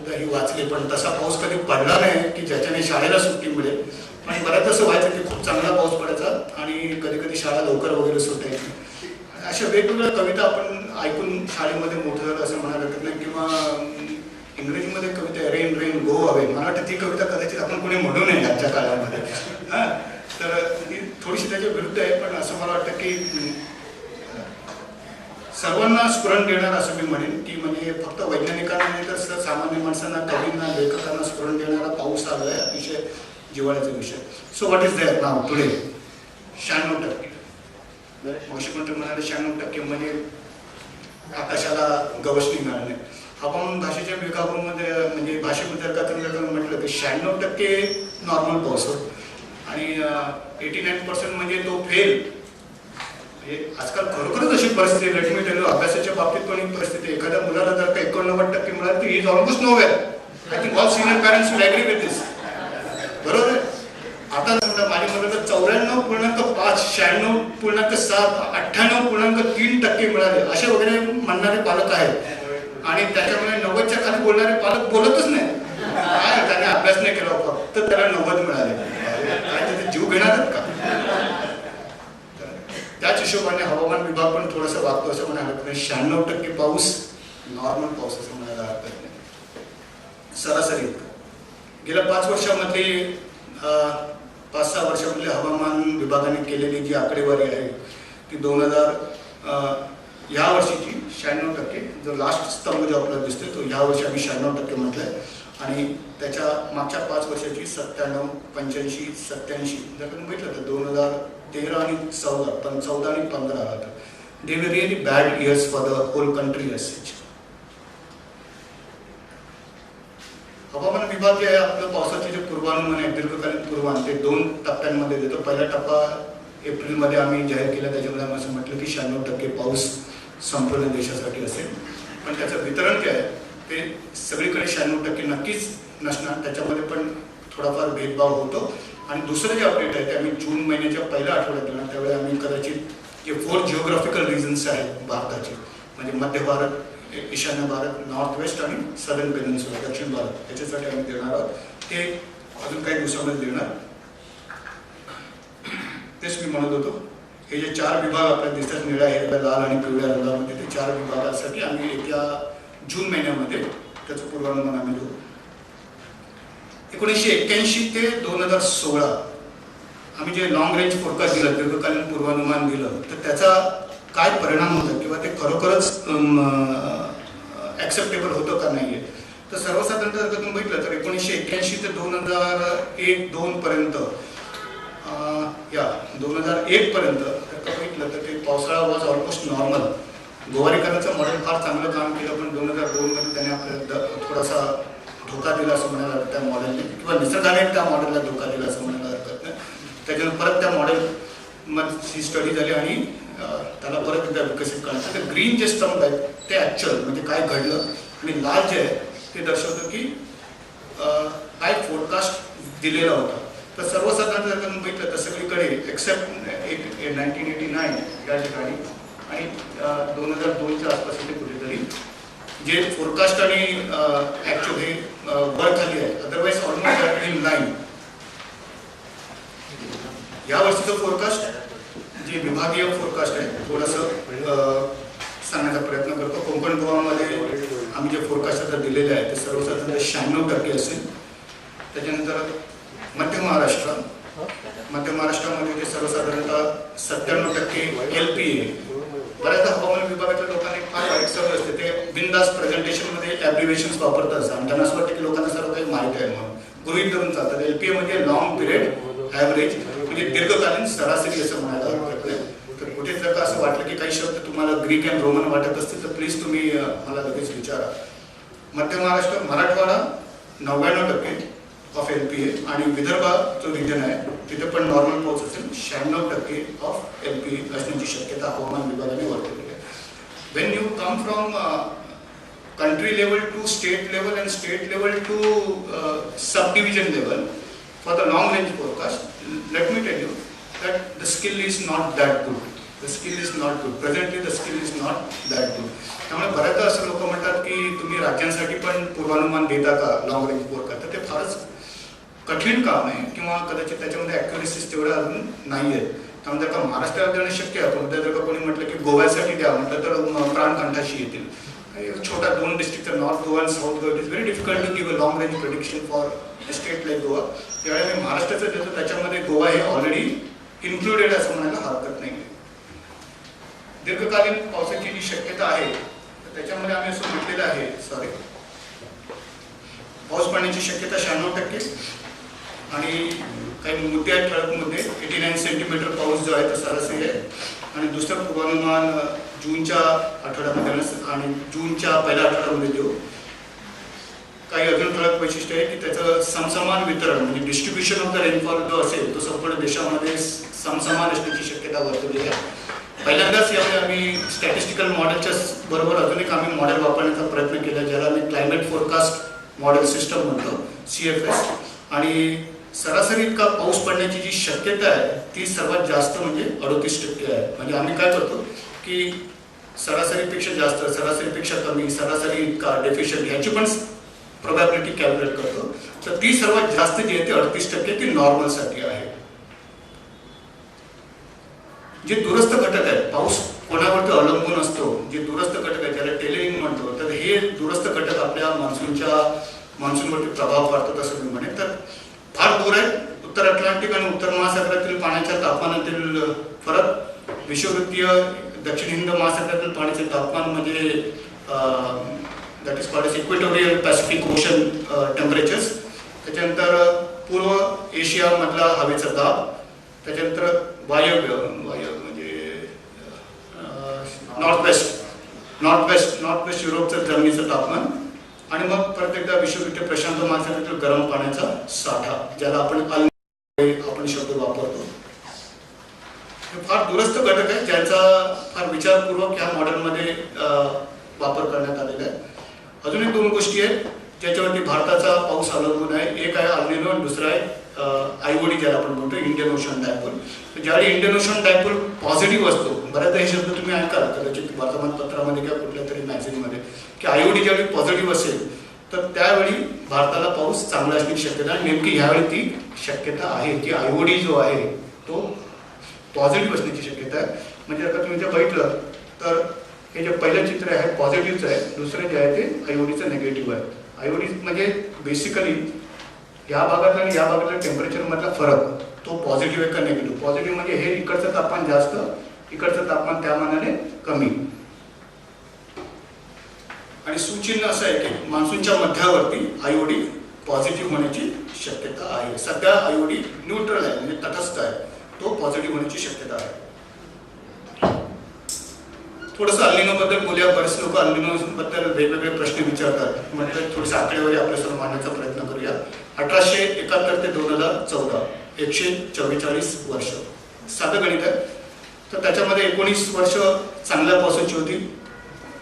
ही वाचली, पण तसा पाऊस कधी पडला नाही की ज्याच्याने शाळेला सुट्टी मिळेल. पण बऱ्याच असं व्हायचं की खूप चांगला पाऊस पडायचा आणि कधी कधी शाळा लवकर वगैरे सुटायची. अशा वेगवेगळ्या कविता आपण ऐकून शाळेमध्ये मोठं झालं असं म्हणायला लागत नाही. किंवा इंग्रजीमध्ये कविता रेन रेन गो अवे, मला वाटतं ती कविता कदाचित आपण कोणी म्हणू नये आजच्या काळामध्ये. तर ती थोडीशी त्याच्या विरुद्ध आहे, पण असं मला वाटतं की सर्वांना स्फुरण देणार असं मी म्हणेन की म्हणजे फक्त वैज्ञानिकांना नाही तर सामान्य माणसांना, कवींना, लेखकांना स्फुरण देणारा पाऊस आला आहे. अतिशय जिव्हाळ्याचा विषय. सो व्हॉट इज देअर नाव टुडे? 96%. मौशिक म्हणाले 96% म्हणजे आकाशाला गवश निघणार नाही. हवामान भाषेच्या विभागामध्ये म्हणजे भाषेबद्दल का तुम्ही म्हटलं की 96% नॉर्मल पाऊस आणि 89% म्हणजे तो फेल. आजकाल खरोखरच अशी परिस्थिती, लेट मी टेल यू, अभ्यासाच्या बाबतीत पण एक परिस्थिती. एखाद्या मुलाला जर का 89% मिळाली is almost nowhere. I think all senior parents will agree with this. बरोबर आहे. आता माझ्या मते तर 94.5, 96.7, 98.3% मिळाले असे वगैरे म्हणणारे पालक आहेत आणि त्याच्यामुळे 90च्या खाली बोलणारे पालक बोलतच नाही. काय त्याने अभ्यास नाही केला, फक्त त्याला 90 मिळाले. काय त्याचे जीव घेणार आहेत का? त्याच हिशोबाने हवामान विभाग पण थोडंसं वागतो असं म्हणायला हरकत नाही. 96% पाऊस नॉर्मल पाऊस असं म्हणायला हरकत नाही. सरासरी गेल्या 5 वर्षामध्ये 5-6 वर्षामध्ये हवामान विभागाने केलेली जी आकडेवारी आहे ती 2000 या वर्षीची 96%. जो लास्ट स्तंभ जो आपल्याला दिसतोय तो ह्या वर्षी आम्ही 96% म्हटलंय आणि त्याच्या मागच्या 5 वर्षाची 97, 85, 87 जर तुम्ही बघितलं तर 2013 आणि 14, पण 14 आणि 15 आला तर they were really bad years for the whole country as such. हवामान विभाग जे आहे आपलं पावसाचे जे पूर्वानुमान आहे दीर्घकालीन पूर्वानुमान ते 2 टप्प्यांमध्ये देतो. पहिला टप्पा एप्रिलमध्ये आम्ही जाहीर केला, त्याच्यामध्ये आम्ही असं म्हटलं की 96% पाऊस संपूर्ण देशासाठी असेल. पण त्याचं वितरण काय आहे ते सगळीकडे 96% नक्कीच नसणार, त्याच्यामध्ये पण थोडाफार भेदभाव होतो. आणि दुसरं जे अपडेट आहे ते आम्ही जून महिन्याच्या पहिल्या आठवड्यात दिलं. त्यावेळी आम्ही कदाचित जे 4 जिओग्राफिकल रिजन्स आहेत भारताचे, म्हणजे मध्य भारत, ईशान्य भारत, नॉर्थ वेस्ट आणि सदर्न पेनिन्सुला, दक्षिण भारत, याच्यासाठी आम्ही देणार आहोत. ते अजून काही दिवसामध्ये देणार. तेच मी म्हणत होतो, हे जे 4 विभाग आपल्याला दिसतात निळ्या, हिरव्या, लाल आणि पिवळ्या रंगामध्ये, ते 4 विभागासाठी आम्ही येत्या जून महिन्यामध्ये त्याचं पूर्वानुमान आम्ही देऊ. 1981 ते 2016 आम्ही जे लॉंग रेंज फोरकास्ट दिलं, दीर्घकालीन पूर्वानुमान दिलं, तर त्याचा काय परिणाम होता किंवा ते खरोखरच ऍक्सेप्टेबल होतं का नाहीये. तर सर्वसाधारणतः जर तुम्ही बघितलं तर 1981 ते 2001-2 पर्यंत 2001 पर्यंत बघितलं तर ते पावसाळा वॉज ऑलमोस्ट नॉर्मल. गोवारीकरांचं मॉडेल फार चांगलं काम केलं, पण 2002 मध्ये त्याने आपल्याला थोडासा धोका दिला असं म्हणायला त्या मॉडेलने, किंवा निसर्गाने त्या मॉडेलला धोका दिला असं म्हणायला हरकत नाही. त्याच्यानंतर परत त्या मॉडेल मध्ये स्टडी झाली आणि त्याला परत एकदा विकसित करण्याचं. तर ग्रीन जे स्तंभ आहेत ते ऍक्च्युअल म्हणजे काय घडलं, आणि लाल जे आहे ते दर्शवतं की काय फोरकास्ट दिलेला होता. तर सर्वसाधारण जर तुम्ही बघितलं तर सगळीकडे एक्सेप्ट 1989 या ठिकाणी आणि 2002च्या आसपास इथे कुठेतरी जे फोरकास्ट आणि ऍक्च्युअल हे वर खाली आहे. Otherwise almost in line. या वर्षीचं फोरकास्ट जे विभागीय फोरकास्ट आहे थोडंसं सांगण्याचा प्रयत्न करतो. कोकण गोवामध्ये आम्ही जे फोरकास्ट आता दिलेले आहे ते सर्वसाधारण 96% असेल. त्याच्यानंतर मध्य महाराष्ट्रामध्ये ते सर्वसाधारणतः 97% LPA. बऱ्याचदा हवामान विभागाच्या लोकांनी फार वाईट सवय असते, ते बिनधास्त प्रेझेंटेशनमध्ये ॲब्रिव्हिएशन्स वापरतात आणि त्यांना असं वाटतं की लोकांना सर्व काही माहिती आहे म्हणून गृहीत धरून चालतात. LPA म्हणजे लॉंग पिरियड ॲव्हरेज, म्हणजे दीर्घकालीन सरासरी असं म्हणायला हरकत नाही. तर कुठे जर का असं वाटलं की काही शब्द तुम्हाला ग्रीक अँड रोमन वाटत असतील तर प्लीज तुम्ही मला लगेच विचारा. मध्य महाराष्ट्र, मराठवाडा 99% ऑफ LPA आणि विदर्भा जो रिजन आहे तिथे पण नॉर्मल पाऊस असेल. 96% ऑफ LPA असण्याची शक्यता हवामान विभागाने वर्तवली आहे. Wien you come from country level to state level and state level to subdivision level for the long range forecast, let me tell you that the skill is not that good. The skill is not good. Presently the skill is not that good. त्यामुळे बऱ्याचदा असं लोक म्हणतात की तुम्ही राज्यांसाठी पण पूर्वानुमान देता का लॉंग रेंज फोरकास्ट. तर ते फारच कठीण काम आहे किंवा कदाचित त्याच्यामध्ये ॲक्युरेसीज तेवढ्या अजून नाही आहेत. त्यामुळे जर का महाराष्ट्राला देणं शक्य आहे, पण जर का कोणी म्हटलं की गोव्यासाठी द्या म्हटलं तर प्राणकंठाशी येतील. छोटा 2 डिस्ट्रिक्ट नॉर्थ गोवा आणि south Goa, it is very difficult to give a long range prediction for a state like Goa. त्यावेळेला मी महाराष्ट्राचं देतो त्याच्यामध्ये गोवा हे ऑलरेडी इन्क्लुडेड असं म्हणायला हरकत नाही. दीर्घकालीन पावसाची जी शक्यता आहे तर त्याच्यामध्ये आम्ही असं म्हटलेलं आहे, पाऊस पडण्याची शक्यता 96% आणि काही मुद्दे आहेत ठळक मुद्दे. 89 सेंटीमीटर पाऊस जो आहे तो सरासरी आहे. आणि दुसरं पूर्वानुमान जूनच्या आठवड्यामध्ये आणि जूनच्या पहिल्या आठवड्यामध्ये देऊ. काही अजून ठळक वैशिष्ट्य आहे की त्याचं समसमान वितरण म्हणजे डिस्ट्रीब्युशन ऑफ द रेनफॉल जो असेल तो संपूर्ण देशामध्ये समसमान असण्याची शक्यता वर्तवली आहे. पहिल्यांदाच यावेळी आम्ही स्टॅटिस्टिकल मॉडेलच्या बरोबर अजून एक आम्ही मॉडेल वापरण्याचा प्रयत्न केला, ज्याला आम्ही क्लायमेट फोरकास्ट मॉडेल सिस्टम म्हणतो, CFS. आणि सरासरी इतका पाऊस पडण्याची जी शक्यता आहे ती सर्वात जास्त म्हणजे 38% आहे. म्हणजे आम्ही काय करतो की सरासरीपेक्षा जास्त, सरासरीपेक्षा कमी, सरासरी इतका, डेफिशियंट, ह्याची पण प्रोबॅबिलिटी कॅल्क्युलेट करतो. तर ती सर्वात जास्त जी आहे ती 38% ती नॉर्मलसाठी आहे. जे दूरस्थ घटक आहेत, पाऊस कोणावरती अवलंबून असतो, जे दूरस्थ घटक आहेत ज्याला टेलरिंग म्हणतो, तर हे दूरस्थ घटक आपल्या मान्सूनवरती प्रभाव पाडतात असं मी म्हणेन. तर फार दूर आहे. उत्तर अटलांटिक आणि उत्तर महासागरातील पाण्याच्या तापमानातील फरक, विषुववृत्तीय दक्षिण हिंद महासागरातील पाण्याचे तापमान म्हणजे that is called as equatorial Pacific ocean temperatures. त्याच्यानंतर पूर्व एशियामधला हवेचा दाब, त्याच्यानंतर वायव्य म्हणजे नॉर्थ वेस्ट युरोपचं जमिनीचं तापमान, आणि मग परत एकदा विषुववृत्तीय प्रशांत महासागरातील गरम पाण्याचा साठा, ज्याला आपण शब्द वापरतो. हे फार दूरस्थ घटक आहे ज्याचा फार विचारपूर्वक ह्या मॉडेलमध्ये वापर करण्यात आलेला आहे. अजून एक 2 गोष्टी आहेत ज्याच्यावरती भारताचा पाऊस अवलंबून आहे. एक आहे अल निनो आणि दुसरा आहे IOD, ज्याला आपण म्हणतो इंडियन ओशन डायपोल. ज्यावेळी इंडियन ओशन डायपोल पॉझिटिव्ह असतो, बऱ्याचदा हे शब्द तुम्ही ऐकाल कदाचित वर्तमानपत्रामध्ये किंवा कुठल्या तरी मॅगझिनमध्ये, की IOD ज्यावेळी पॉझिटिव्ह असेल तर त्यावेळी भारताला पाऊस चांगला असण्याची शक्यता आहे. नेमकी ह्यावेळी ती शक्यता आहे की IOD जो आहे तो पॉझिटिव्ह असण्याची शक्यता आहे. म्हणजे आता तुम्ही जर बघितलं तर हे जे पहिलं चित्र आहे पॉझिटिव्हचं आहे, दुसरं जे आहे ते IODचं निगेटिव्ह आहे. IOD म्हणजे बेसिकली या भागातला आणि या भागातल्या टेम्परेचरमधला फरक, तो पॉझिटिव्ह आहे का निगेटिव्ह. पॉझिटिव्ह म्हणजे हे इकडचं तापमान जास्त, इकडचं तापमान त्या मानाने कमी. आणि सूचिन्ह असं आहे की मान्सूनच्या मध्यावरती IOD पॉझिटिव्ह होण्याची शक्यता आहे. सध्या IOD न्यूट्रल आहे म्हणजे तटस्थ आहे, तो पॉझिटिव्ह होण्याची शक्यता आहे. थोडंसं अल निनो बद्दल बोलूया. बरेच लोक अल निनो बद्दल वेगवेगळे प्रश्न विचारतात, म्हणजे थोडीशी आकडेवारी आपल्यासमोर मांडण्याचा प्रयत्न करूया. 1871 ते 2014 144 वर्ष साधं गणित आहे. तर त्याच्यामध्ये 19 वर्ष चांगल्या पावसाची होती,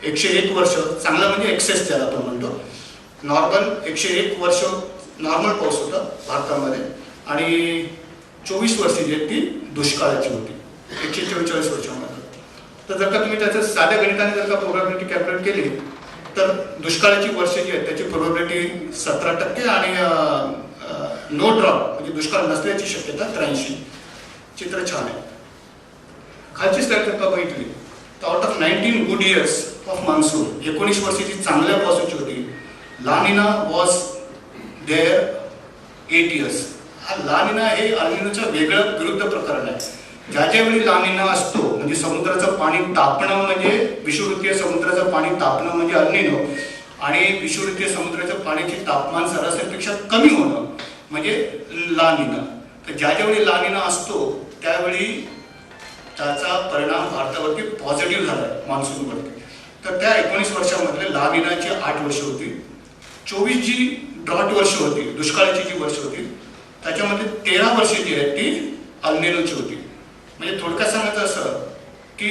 101 वर्ष चांगला म्हणजे एक्सेस ज्याला आपण म्हणतो, नॉर्मल 101 वर्ष नॉर्मल पाऊस होता भारतामध्ये, आणि 24 वर्ष जी आहेत ती दुष्काळाची होती 144 वर्षामध्ये. तर जर का तुम्ही त्याचं साध्या गणिताने जर का प्रोबॅबिलिटी कॅल्क्युलेट केली तर दुष्काळाची वर्ष जी आहेत त्याची प्रोबॅबिलिटी 17% आणि नो ड्रॉप म्हणजे दुष्काळ नसल्याची शक्यता 83. चित्र छान आहे. खालची स्लाइड जर का बघितली तर out of 19 good years of monsoon, 19 वर्षाची चांगल्या पावसाची होती, ला निना वॉज देअर 8 इयर्स. हा ला निना हे अल निनोच्या वेगळं विरुद्ध प्रकरण आहे. ज्यावेळी ला निना असतो म्हणजे समुद्राचं पाणी तापणं, म्हणजे विषुववृत्तीय समुद्राचं पाणी तापणं म्हणजे अल निनो, आणि विषुववृत्तीय समुद्राच्या पाण्याचे तापमान सरासरीपेक्षा कमी होणं म्हणजे ला निना. तर ज्यावेळी ला निना असतो त्यावेळी त्याचा परिणाम भारतावरती पॉझिटिव्ह झाला आहे मान्सूनवरती. तर त्या 19 वर्षामधले ला निनाची 8 वर्ष होती. 24 जी ड्रॉट वर्ष होती, दुष्काळाची जी वर्ष होती, त्याच्यामध्ये 13 वर्ष जी आहेत ती अल निनोची होती. म्हणजे थोडक्यात सांगायचं असं की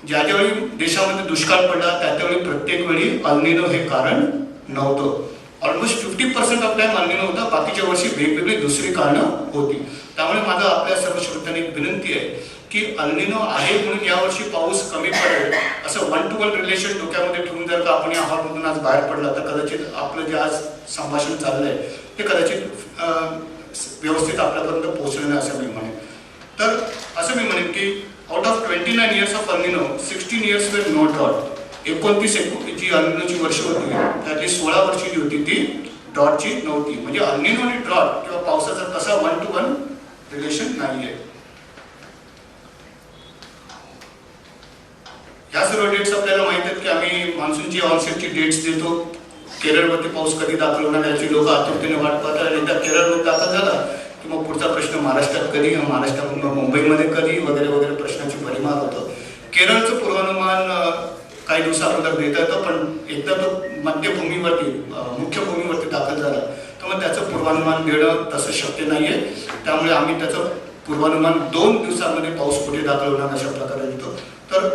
ज्यावेळी देशामध्ये दुष्काळ पडला त्यावेळी प्रत्येक वेळी अल निनो हे कारण नव्हतं. ऑलमोस्ट 50% ऑफ टाइम अल निनो होता, बाकीच्या वर्षी वेगवेगळी दुसरी कारणं होती. त्यामुळे माझं आपल्या सर्व श्रोत्यांनी एक विनंती आहे की अल निनो आहे म्हणून यावर्षी पाऊस कमी पडेल असं 1-to-1 रिलेशन डोक्यामध्ये ठेवून जर का आपण या हॉलमधून आज बाहेर पडला तर कदाचित आपलं जे आज संभाषण चाललंय ते कदाचित व्यवस्थित आपल्यापर्यंत पोहोचलं नाही असं मी म्हणेन. तर असं मी म्हणेन की आउट ऑफ 29 इयर्स ऑफ अल निनो 16 इयर्स वेर नो ड्रॉट. 29 जी अल निनोची वर्ष होती त्यातली 16 वर्षी जी होती ती ड्रॉटची नव्हती. म्हणजे अल निनो आणि ड्रॉट किंवा पावसाचा तसा 1-to-1 रिलेशन नाही आहे. ह्या सर्व डेट्स आपल्याला माहित आहेत की आम्ही मान्सूनची ऑनसेटची डेट्स देतो. केरळवरती पाऊस कधी दाखल होणार याची लोक आतुरतेने वाट पाहतात. एकदा केरळमध्ये दाखल झाला की मग पुढचा प्रश्न महाराष्ट्रात कधी, महाराष्ट्रात मुंबईमध्ये कधी वगैरे वगैरे प्रश्नाची परिमाण होतं. केरळचं पूर्वानुमान काही दिवसाअगोदर देता येतं, पण एकदा तो मध्यभूमीवरती मुख्य भूमीवरती दाखल झाला तर मग त्याचं पूर्वानुमान देणं तसं शक्य नाही आहे. त्यामुळे आम्ही त्याचं पूर्वानुमान 2 दिवसांमध्ये पाऊस कुठे दाखल होणार अशा प्रकारे देतो. तर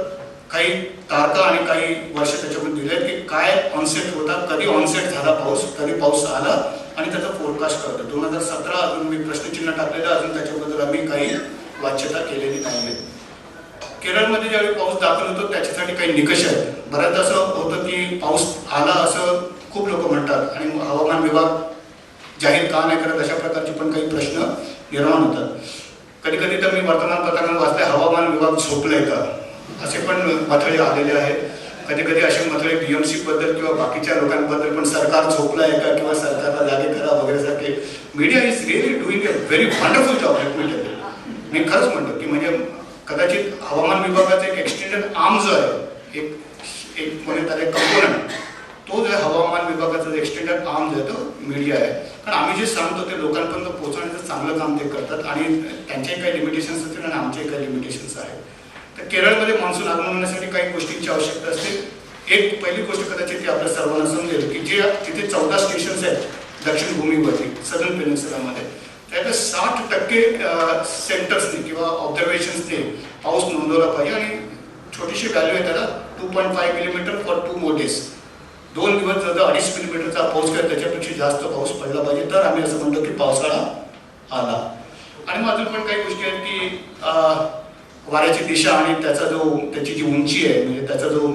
काही तारखा आणि काही वर्ष त्याच्यामध्ये दिले की काय ऑनसेट होता, कधी ऑनसेट झाला पाऊस, कधी पाऊस आला आणि त्याचा फोरकास्ट करतो. 2017 अजून मी प्रश्नचिन्ह टाकलेलं, अजून त्याच्याबद्दल आम्ही काही वाच्यता केलेली नाही. केरळमध्ये ज्यावेळी पाऊस दाखल होतो त्याच्यासाठी काही निकष आहेत. बऱ्याच असं होतं की पाऊस आला असं खूप लोक म्हणतात आणि हवामान विभाग जाहीर का नाही करत, अशा प्रकारचे पण काही प्रश्न निर्माण होतात. कधी कधी तर मी वर्तमानपत्रांना वाचले हवामान विभाग झोपलंय का, असे पण मथळे आलेले आहेत. कधी कधी असे मथळे BMC बद्दल किंवा बाकीच्या लोकांबद्दल पण सरकार झोपलं आहे का किंवा सरकारला जागे करा वगैरे सारखे. Media is really doing a very wonderful job. मी खरंच म्हणतो की म्हणजे कदाचित हवामान विभागाचा एक एक्सटेंडेड आर्म जो आहे, एक म्हणतात एक कंपोनंट, तो जो हवामान विभागाचा एक्सटेंडेड आर्म जो आहे तो मीडिया आहे. कारण आम्ही जे सांगतो ते लोकांपर्यंत पोहोचवण्याचं चांगलं काम ते करतात आणि त्यांच्याही काही लिमिटेशन्स असतील आणि आमचेही काही लिमिटेशन्स आहेत. तर केरळमध्ये मान्सून आगमन होण्यासाठी काही गोष्टींची आवश्यकता असते. एक पहिली गोष्ट कदाचित ती आपल्या सर्वांना समजेल की जे तिथे 14 स्टेशन्स आहेत दक्षिण भूमीवरती सदर्न पेनिन्सुलामध्ये, त्यातले 60% सेंटर्सने किंवा ऑब्झर्वेशन्सने पाऊस नोंदवला पाहिजे आणि छोटीशी व्हॅल्यू आहे त्याला 2.5 मिलीमीटर फॉर 2 more days. 2 दिवस जर 2.5 मिलीमीटरचा पाऊस केला त्याच्यापेक्षा जास्त पाऊस पडला पाहिजे, तर आम्ही असं म्हणतो की पावसाळा आला. आणि मग अजून पण काही गोष्टी आहेत की वाऱ्याची दिशा आणि त्याची जी उंची आहे, म्हणजे त्याचा जो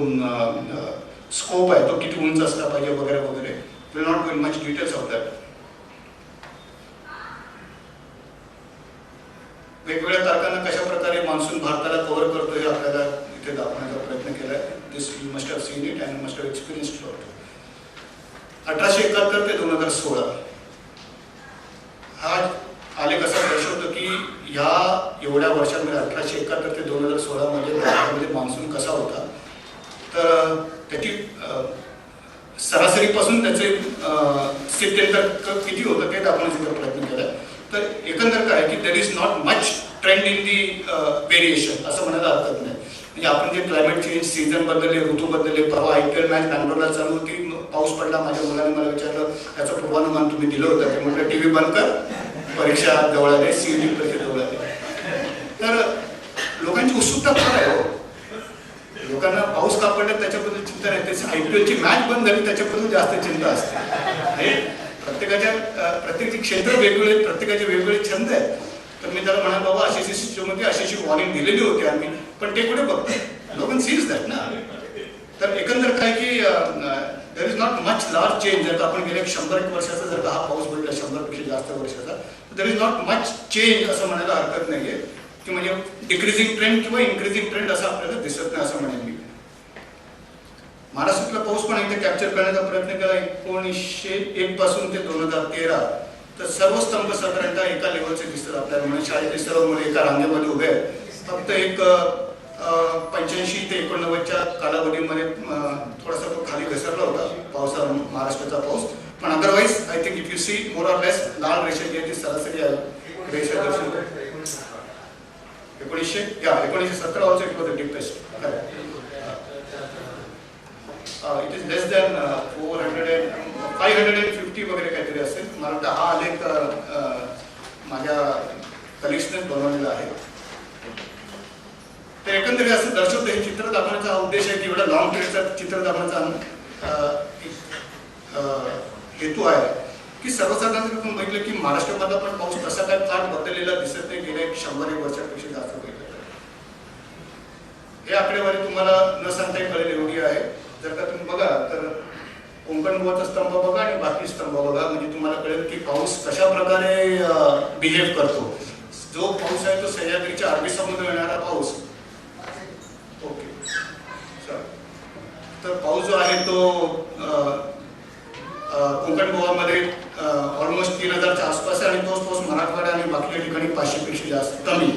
स्कोप आहे तो किती उंच असला पाहिजे वगैरे वगैरे. Will not go in much details of that. वेगवेगळ्या तारखांना कशा प्रकारे मान्सून भारताला कव्हर करतो हे आपल्याला इथे दाखवण्याचा प्रयत्न केला आहे. This you must have seen it and must have experienced it. 1871 ते 2016 हा आलेख असा दर्शवतो की ह्या एवढ्या वर्षांमध्ये 1871 ते 2016 मध्ये भारतामध्ये मान्सून कसा होता. तर त्याची सरासरीपासून त्याचे स्थित्यंतर किती होतं ते दाखवण्याचा प्रयत्न केला. तर एकंदर काय की there is not much trend in the variation असं म्हणायला हरकत नाही. म्हणजे आपण जे क्लायमेट चेंज सीझन बदलले, ऋतू बदलले. परवा IPL मॅच बँगलोरला चालू होती, पाऊस पडला. माझ्या मुलाने मला विचारलं त्याचं पूर्वानुमान तुम्ही दिलं होतं, ते म्हटलं TV बंद कर, परीक्षा जवळ आली, CET परीक्षा जवळ आली. तर लोकांची उत्सुकता फार आहे. लोकांना पाऊस का पडला त्याच्याबद्दल चिंता नाही, त्याची IPL ची मॅच बंद झाली त्याच्याबद्दल जास्त चिंता असते. प्रत्येकाचे क्षेत्र वेगवेगळे, प्रत्येकाचे वेगवेगळे छंद आहेत. तर मी त्याला म्हणाल बाबा अशी सिस्टममध्ये अशी वॉर्निंग दिलेली होती आम्ही, पण ते कुठे बघतात, लोकांना सीज दॅट ना. तर एकंदर काय की there is not much large change. जर आपण गेल्या 100 वर्षाचा जर का हा पाऊस पडला 100पेक्षा जास्त वर्षाचा, there is not much change असं म्हणायला हरकत नाहीये की म्हणजे डिक्रीजिंग ट्रेंड किंवा इन्क्रीजिंग ट्रेंड असं आपल्याला दिसत नाही असं म्हणेन मी. महाराष्ट्रातला पाऊस पण इथे कॅप्चर करण्याचा प्रयत्न केला 1901 पासून ते 2013. तर सर्व स्तंभ साधारणतः एका लेवलचे दिसतात आपल्याला. म्हणजे शाळेतले सर्व मुले एका रांगेमध्ये उभे आहेत. फक्त एक 85 ते 89च्या कालावधीमध्ये थोडासा तो खाली घसरला होता पावसा महाराष्ट्राचा पाऊस. पण otherwise I think if you see more or less लाल रेषा जी आहे ती सरासरी रेषा दर्शवते. 1917 also it was the deepest. It is less than 550 वगैरे काहीतरी असेल. मला वाटतं हा आलेख माझ्या कलिग्सनेच बनवलेला आहे. तर एकंदरीत असं दर्शवतं, हे चित्र दाखवण्याचा हा उद्देश आहे की एवढा लॉंग पिरियडचा चित्र दाखवण्याचा हेतू आहे की सर्वसाधारण आपण बघितलं की महाराष्ट्रामधला पण पाऊस तसा काय फार बदललेला दिसत नाही गेल्या 100 वर्षापेक्षा जास्त बघितलं. हे आकडेवारी तुम्हाला न सांगता कळेल एवढी आहे. जर का तुम्ही बघा तर कोकण गोवाचा स्तंभ बघा आणि बाकी स्तंभ बघा, म्हणजे तुम्हाला कळेल की पाऊस कशा प्रकारे बिहेव करतो. जो पाऊस आहे तो सह्याद्रीच्या अरबी समुद्रात येणारा पाऊस. ओके, तर पाऊस जो आहे तो कोकण गोवामध्ये ऑलमोस्ट 3000च्या आसपास आहे आणि तोच पाऊस मराठवाडा आणि बाकीच्या ठिकाणी 500पेक्षा जास्त कमी.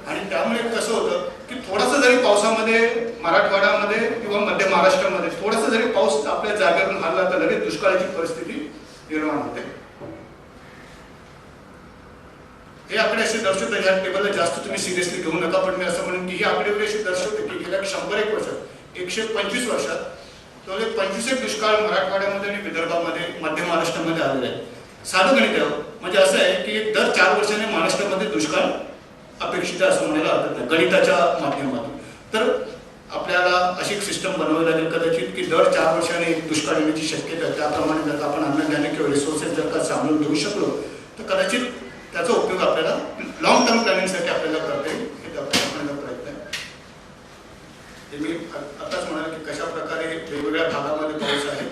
आणि त्यामुळे कसं होतं की थोडासा जरी पावसामध्ये मराठवाड्यामध्ये किंवा मध्य महाराष्ट्रामध्ये थोडासा जरी पाऊस आपल्या जागेवरून हल्ला तर लगेच दुष्काळाची परिस्थिती निर्माण होते. हे आकडे असे दर्शवतात. ह्या टेबलला जास्त तुम्ही सिरियसली घेऊ नका, पण मी असं म्हणेन की ही आकडेवारी अशी दर्शवते की गेल्या 100 वर्षात 125 वर्षात तो 25 दुष्काळ मराठवाड्यामध्ये आणि विदर्भामध्ये मध्य महाराष्ट्रामध्ये आलेले आहे. साधं गणित आहे, म्हणजे असं आहे की दर 4 वर्षांनी महाराष्ट्रामध्ये दुष्काळ अपेक्षित आहे असं म्हणायला हरकत नाही गणिताच्या माध्यमातून. तर अशी एक सिस्टम बनवावी लागेल कदाचित की दर 4 वर्षाने एक दुष्काळ येण्याची शक्यता आहे. त्याप्रमाणे जर आपण अन्नधान्य किंवा रिसोर्सेस जर का सांभाळून घेऊ शकलो तर कदाचित त्याचा उपयोग आपल्याला लॉंग टर्म प्लॅनिंगसाठी आपल्याला करता येईल. हे आपल्याला प्रयत्न आहे. ते मी आताच म्हणाले की कशा प्रकारे वेगवेगळ्या भागामध्ये पाऊस आहे.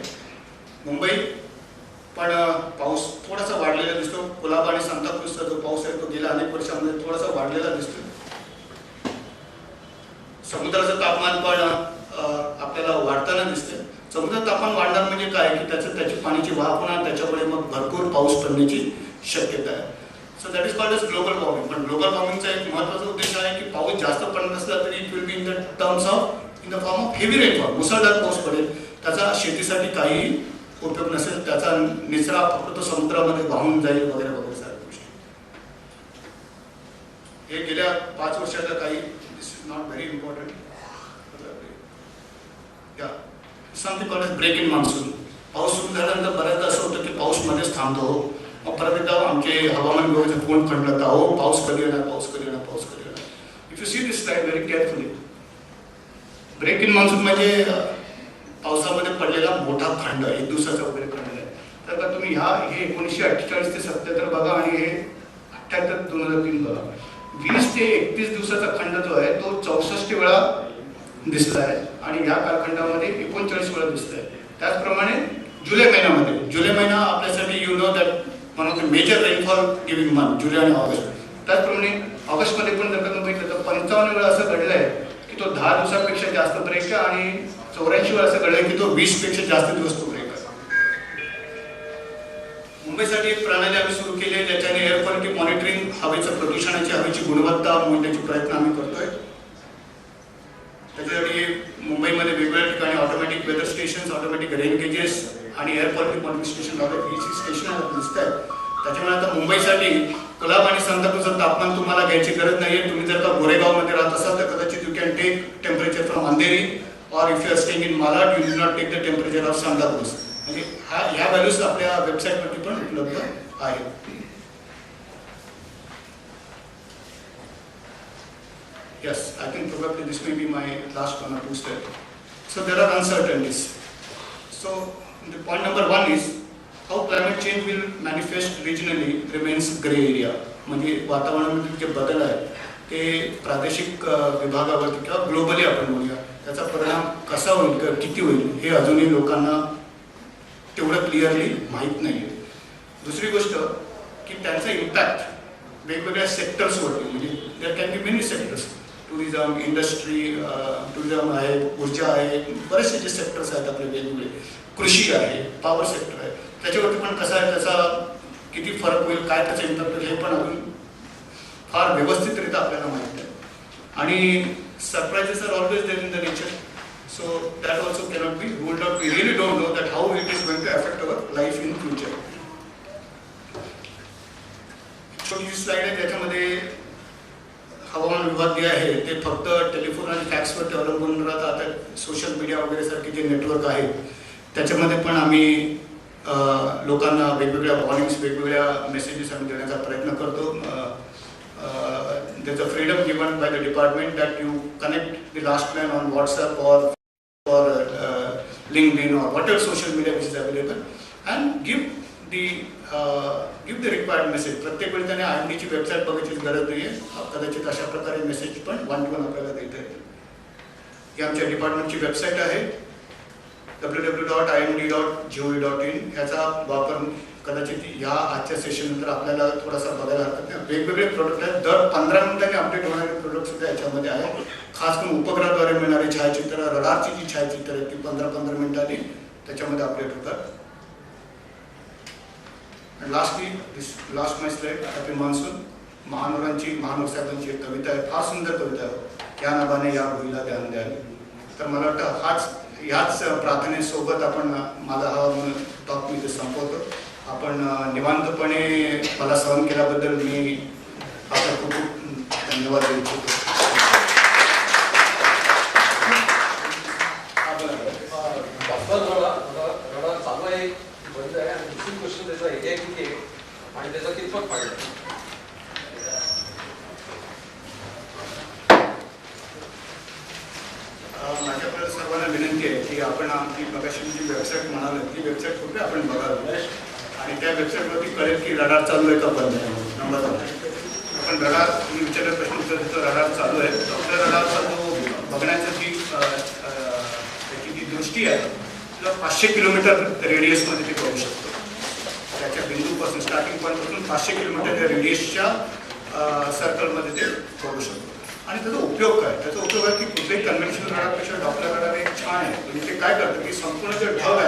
मुंबई पण पाऊस थोडासा वाढलेला दिसतो. कोल्हापूर आणि सांताक्रूजचा जो पाऊस आहे तो गेल्या अनेक वर्षांमध्ये थोडासा वाढलेला दिसतो. समुद्राचं तापमान पण आपल्याला वाढताना दिसते. समुद्राचं तापमान वाढणार म्हणजे काय की त्याची पाण्याची वाफ होणार, त्याच्यामुळे मग भरपूर पाऊस पडण्याची शक्यता आहे. So that is called as global warming. पण ग्लोबल वॉर्मिंगचा एक महत्त्वाचा उद्देश आहे की पाऊस जास्त पडत नसला तरी it will be in the terms of in the form of heavy rainfall. मुसळधार पाऊस पडेल, त्याचा शेतीसाठी काही उपयोग नसेल, त्याचा निचरा फक्त तो समुद्रामध्ये वाहून जाईल वगैरे वगैरे साऱ्या गोष्टी. हे गेल्या 5 वर्षाच्या काही not very important. Yeah, something called as break in monsoon. पाऊस सुरू झाल्यानंतर बऱ्याचदा असं होतं की पाऊस मध्येच थांबतो. मग परत एकदा आमचे हवामान विभागाचे फोन खंडत आहो पाऊस कधी येणार, पाऊस कधी येणार, पाऊस कधी येणार. If you see this slide very carefully, break in monsoon म्हणजे पावसामध्ये पडलेला मोठा खंड, 1 दिवसाचा वगैरे खंड आहे. तर का तुम्ही हे 1948 ते 77 बघा आणि हे 78 2003 बघा. 20 ते 31 दिवसाचा खंड जो आहे तो 64 वेळा दिसला आहे आणि या कालखंडामध्ये 39 वेळा दिसतोय. त्याचप्रमाणे जुलै महिना आपल्यासाठी you know that one of the major rainfall giving month, जुलै आणि ऑगस्ट. त्याचप्रमाणे ऑगस्टमध्ये पण जर का तुम्ही बघितलं तर 55 वेळा असं घडलं आहे की तो 10 दिवसापेक्षा जास्त ब्रेक आहे आणि 84 वेळा असं घडलं आहे की तो 20 पेक्षा जास्त दिवस तो ब्रेक आहे. मुंबईसाठी एक प्रणाली आम्ही सुरू केली आहे ज्याच्याने एअर क्वालिटी मॉनिटरिंग, हवेचं प्रदूषणाची, हवेची गुणवत्ता मोजण्याचे प्रयत्न आम्ही करतोय. त्याच्यासाठी मुंबईमध्ये वेगवेगळ्या ठिकाणी automatic weather station, automatic rain gauges आणि एअर क्वालिटी मॉनिटरिंग स्टेशन लावले. ही स्टेशन दिसत आहेत. त्याच्यामुळे आता मुंबईसाठी कोल्हापूर आणि सांताक्रूजचं तापमान तुम्हाला घ्यायची गरज नाहीये. तुम्ही जर का गोरेगावमध्ये राहत असाल तर कदाचित you can take temperature from Andheri और if you are staying in Malad you do not take the temperature of Santacruz. म्हणजे ह्या व्हॅल्यूज आपल्या वेबसाईटवरती पण उपलब्ध आहेत. Yes, I think probably this may be my last 1 or 2 steps. So there are uncertainties. So the point number 1 is how climate change will manifest regionally remains gray area. म्हणजे वातावरणामध्ये जे बदल आहेत ते प्रादेशिक विभागावरती किंवा ग्लोबली आपण बोलूया त्याचा परिणाम कसा होईल, किती होईल हे अजूनही लोकांना तेवढं क्लिअरली माहीत नाही आहे. दुसरी गोष्ट की त्यांचा इम्पॅक्ट वेगवेगळ्या सेक्टर्सवरती, म्हणजे there can be many sectors, tourism, industry, tourism आहे, ऊर्जा आहे, बरेचसे जे सेक्टर्स आहेत आपले वेगवेगळे, कृषी आहे, पॉवर सेक्टर आहे, त्याच्यावरती पण कसा आहे, त्याचा किती फरक होईल, काय त्याचा इम्पॅक्ट होईल हे पण अजून फार व्यवस्थितरित्या आपल्याला माहीत आहे. आणि surprises are always there in the nature. So that also cannot be ruled out. We really don't know that how it is going to affect our life in future. छोटी स्लाइड आहे त्याच्यामध्ये हवामान विभाग जे आहे ते फक्त टेलिफोन आणि फॅक्सवरती अवलंबून राहतात. आता सोशल मीडिया वगैरे सारखे जे नेटवर्क आहेत त्याच्यामध्ये पण आम्ही लोकांना वेगवेगळ्या वॉर्निंग्स, वेगवेगळ्या मेसेजेस आम्ही देण्याचा प्रयत्न करतो. There's a freedom given by the department that you connect the last man on WhatsApp or LinkedIn or whatever social media which is available and give the required message. प्रत्येक वेळी त्याने IMDची वेबसाईट बघायची गरज नाही आहे. कदाचित अशा प्रकारे मेसेज पण 1-to-1 आपल्याला देता येईल. ही आमच्या डिपार्टमेंटची वेबसाईट आहे www.imd.gov.in. ह्याचा वापर कदाचित या आजच्या सेशन नंतर आपल्याला थोडासा बघायला हरकत नाही. वेगवेगळे प्रोडक्ट आहेत, दर 15 मिनिटांनी अपडेट होणारे प्रोडक्ट सुद्धा याच्यामध्ये आहे. खास करून उपग्रहाद्वारे मिळणारे छायाचित्र, रडारची जी छायाचित्र आहेत ती 15-15 मिनिटांनी त्याच्यामध्ये अपडेट होतात. लास्टली लास्ट माय स्लाइड, हॅपी मान्सून. महानोर साहेबांची एक कविता आहे, फार सुंदर कविता आहे, या नभाने या भुईला ध्यान द्यावे. तर मला वाटतं ह्याच प्रार्थनेसोबत आपण माझा हा टॉक मी संपवतो. आपण निवांतपणे मला सहन केल्याबद्दल मी आपला खूप खूप धन्यवाद देऊ इच्छितो. चालू आहे बंद आहे आणि दुसरी गोष्ट त्याचा किती आहे आणि त्याचा कितपत फायदा. माझ्या आपल्याला सर्वांना विनंती आहे की आपण आमची मगाशी जी वेबसाईट म्हणाल ती वेबसाईट कुठे आपण बघावी आणि त्या वेबसाईटवरती कळेल की रडार चालू आहे का बंद आहे. नंबर 1 आपण रडार तुम्ही विचारलं प्रश्न उत्तर रडार चालू आहे. आपल्या रडारचा जो बघण्याची त्याची जी दृष्टी आहे तिला 500 किलोमीटर रेडियसमध्ये ते करू शकतो. त्याच्या बिंदूपासून स्टार्टिंग पॉईंटपासून 500 किलोमीटर रेडियसच्या सर्कलमध्ये ते करू शकतो. आणि त्याचा उपयोग काय? त्याचा उपयोग आहे की कुठल्याही कन्व्हेन्शनल रडारपेक्षा डॉप्लर रडार एक छान आहे. म्हणजे ते काय करतं की संपूर्ण जे ढग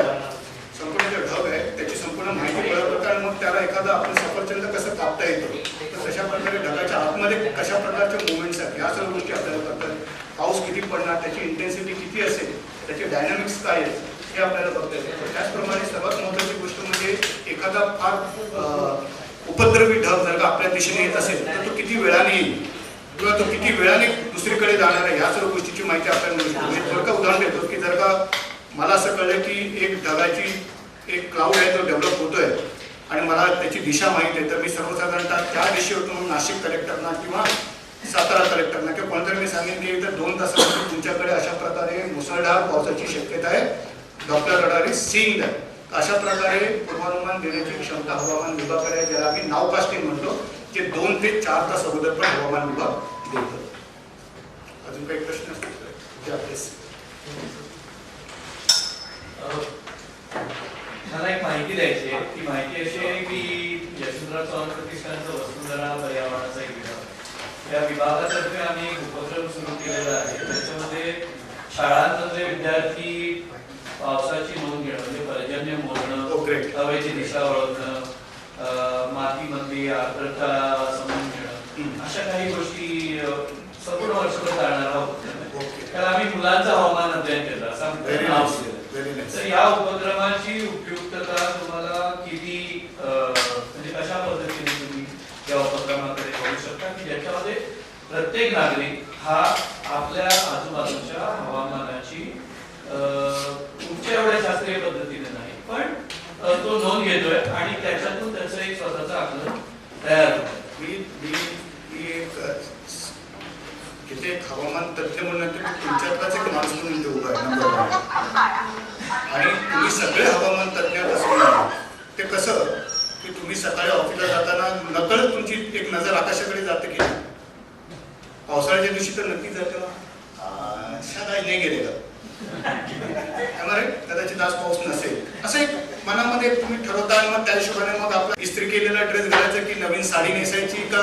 आहे त्याची संपूर्ण माहिती कळवतं आणि मग त्याला एखादा आपण सफरचंद कसं कापता येतो तर तशा प्रकारे ढगाच्या आतमध्ये कशा प्रकारचे मुवमेंट्स आहेत ह्या सर्व गोष्टी आपल्याला कळतात. पाऊस किती पडणार, त्याची इंटेन्सिटी किती असेल, त्याचे डायनामिक्स काय आहेत हे आपल्याला बघता येतं. त्याचप्रमाणे सर्वात महत्त्वाची गोष्ट म्हणजे एखादा फार उपद्रवी ढग जर का आपल्या दिशेने येत असेल तर तो किती वेळाने येईल किंवा तो किती वेळाने दुसरीकडे जाणार आहे ह्या सर्व गोष्टीची माहिती आपल्याला मिळू शकते. म्हणजे थोडं उदाहरण देतो की जर का मला असं कळलं की एक ढगाची एक क्लाउड आहे तो डेव्हलप होतोय आणि मला त्याची दिशा माहिती आहे तर मी सर्वसाधारणतः त्या दिशेवरून नाशिक कलेक्टरना किंवा सातारा कलेक्टरना किंवा कोणतरी मी सांगेन की इतर 2 तासामध्ये तुमच्याकडे अशा प्रकारे मुसळधार पावसाची शक्यता आहे. Doppler radar is seeing that. अशा प्रकारे पूर्वानुमान देण्याची क्षमता हवामान विभागाकडे आहे, ज्याला आम्ही नावकास्टिंग म्हणतो, जे 2 ते 4 तास अगोदर पण हवामान विभाग देतो. अजून काही प्रश्न असतील? मला एक माहिती द्यायची आहे. ती माहिती अशी आहे की यशवंतराव चव्हाण प्रतिष्ठानचा वसुंधरा पर्यावरणाचा एक विभाग, या विभागातर्फे आम्ही एक उपक्रम सुरू केलेला आहे. त्याच्यामध्ये शाळांमधले विद्यार्थी पावसाची नोंद घेणं म्हणजे पर्जन्य मोजणं, हवेची दिशा ओळखणं, मातीमधली आर्द्रता समजून घेणं, अशा काही गोष्टी संपूर्ण वर्षभर चालणारा उपक्रम आहे. त्याला आम्ही मुलांचं हवामान अध्ययन केलं असं नाव दिलं. तर या उपक्रमाची उपयुक्तता तुम्हाला किती म्हणजे कशा पद्धतीने तुम्ही या उपक्रमाकडे पाहू शकता की ज्याच्यामध्ये प्रत्येक नागरिक हा आपल्या आजूबाजूच्या हवामानाची तुमच्या एवढ्या शास्त्रीय पद्धतीने नाही पण तो नोंद घेतोय आणि त्याच्यातून त्याचं एक स्वतःचं आकलन तयार होतं. इथे एक हवामान तज्ञ म्हणून तुमच्यातलाच एक माणूस म्हणून इथे उभा आहे नंबर 1. आणि तुम्ही सगळे हवामान तज्ञ असं ते कसं की तुम्ही सकाळी ऑफिसला जाताना नकळत तुमची एक नजर आकाशाकडे जाते की पावसाळ्याच्या दिवशी तर नक्कीच जाते शाळा नाही गेलेलं कदाचित आज पाऊस नसेल असं एक मनामध्ये तुम्ही ठरवता आणि मग त्या हिशोबाने मग आपला इस्त्री केलेला ड्रेस घालायचा की नवीन साडी नेसायची का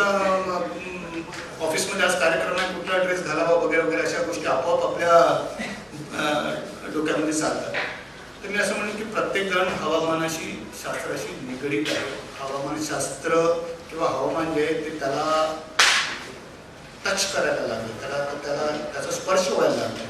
ऑफिसमध्ये आज कार्यक्रम आहे कुठला ड्रेस घालावा वगैरे वगैरे अशा गोष्टी आपोआप आपल्या डोक्यामध्ये चालतात. तर मी असं म्हणेन की प्रत्येक जण हवामानाशी शास्त्राशी निगडीत आहे. हवामानशास्त्र किंवा हवामान जे आहे ते त्याला टच करायला लागलं, त्याचा स्पर्श व्हायला लागला.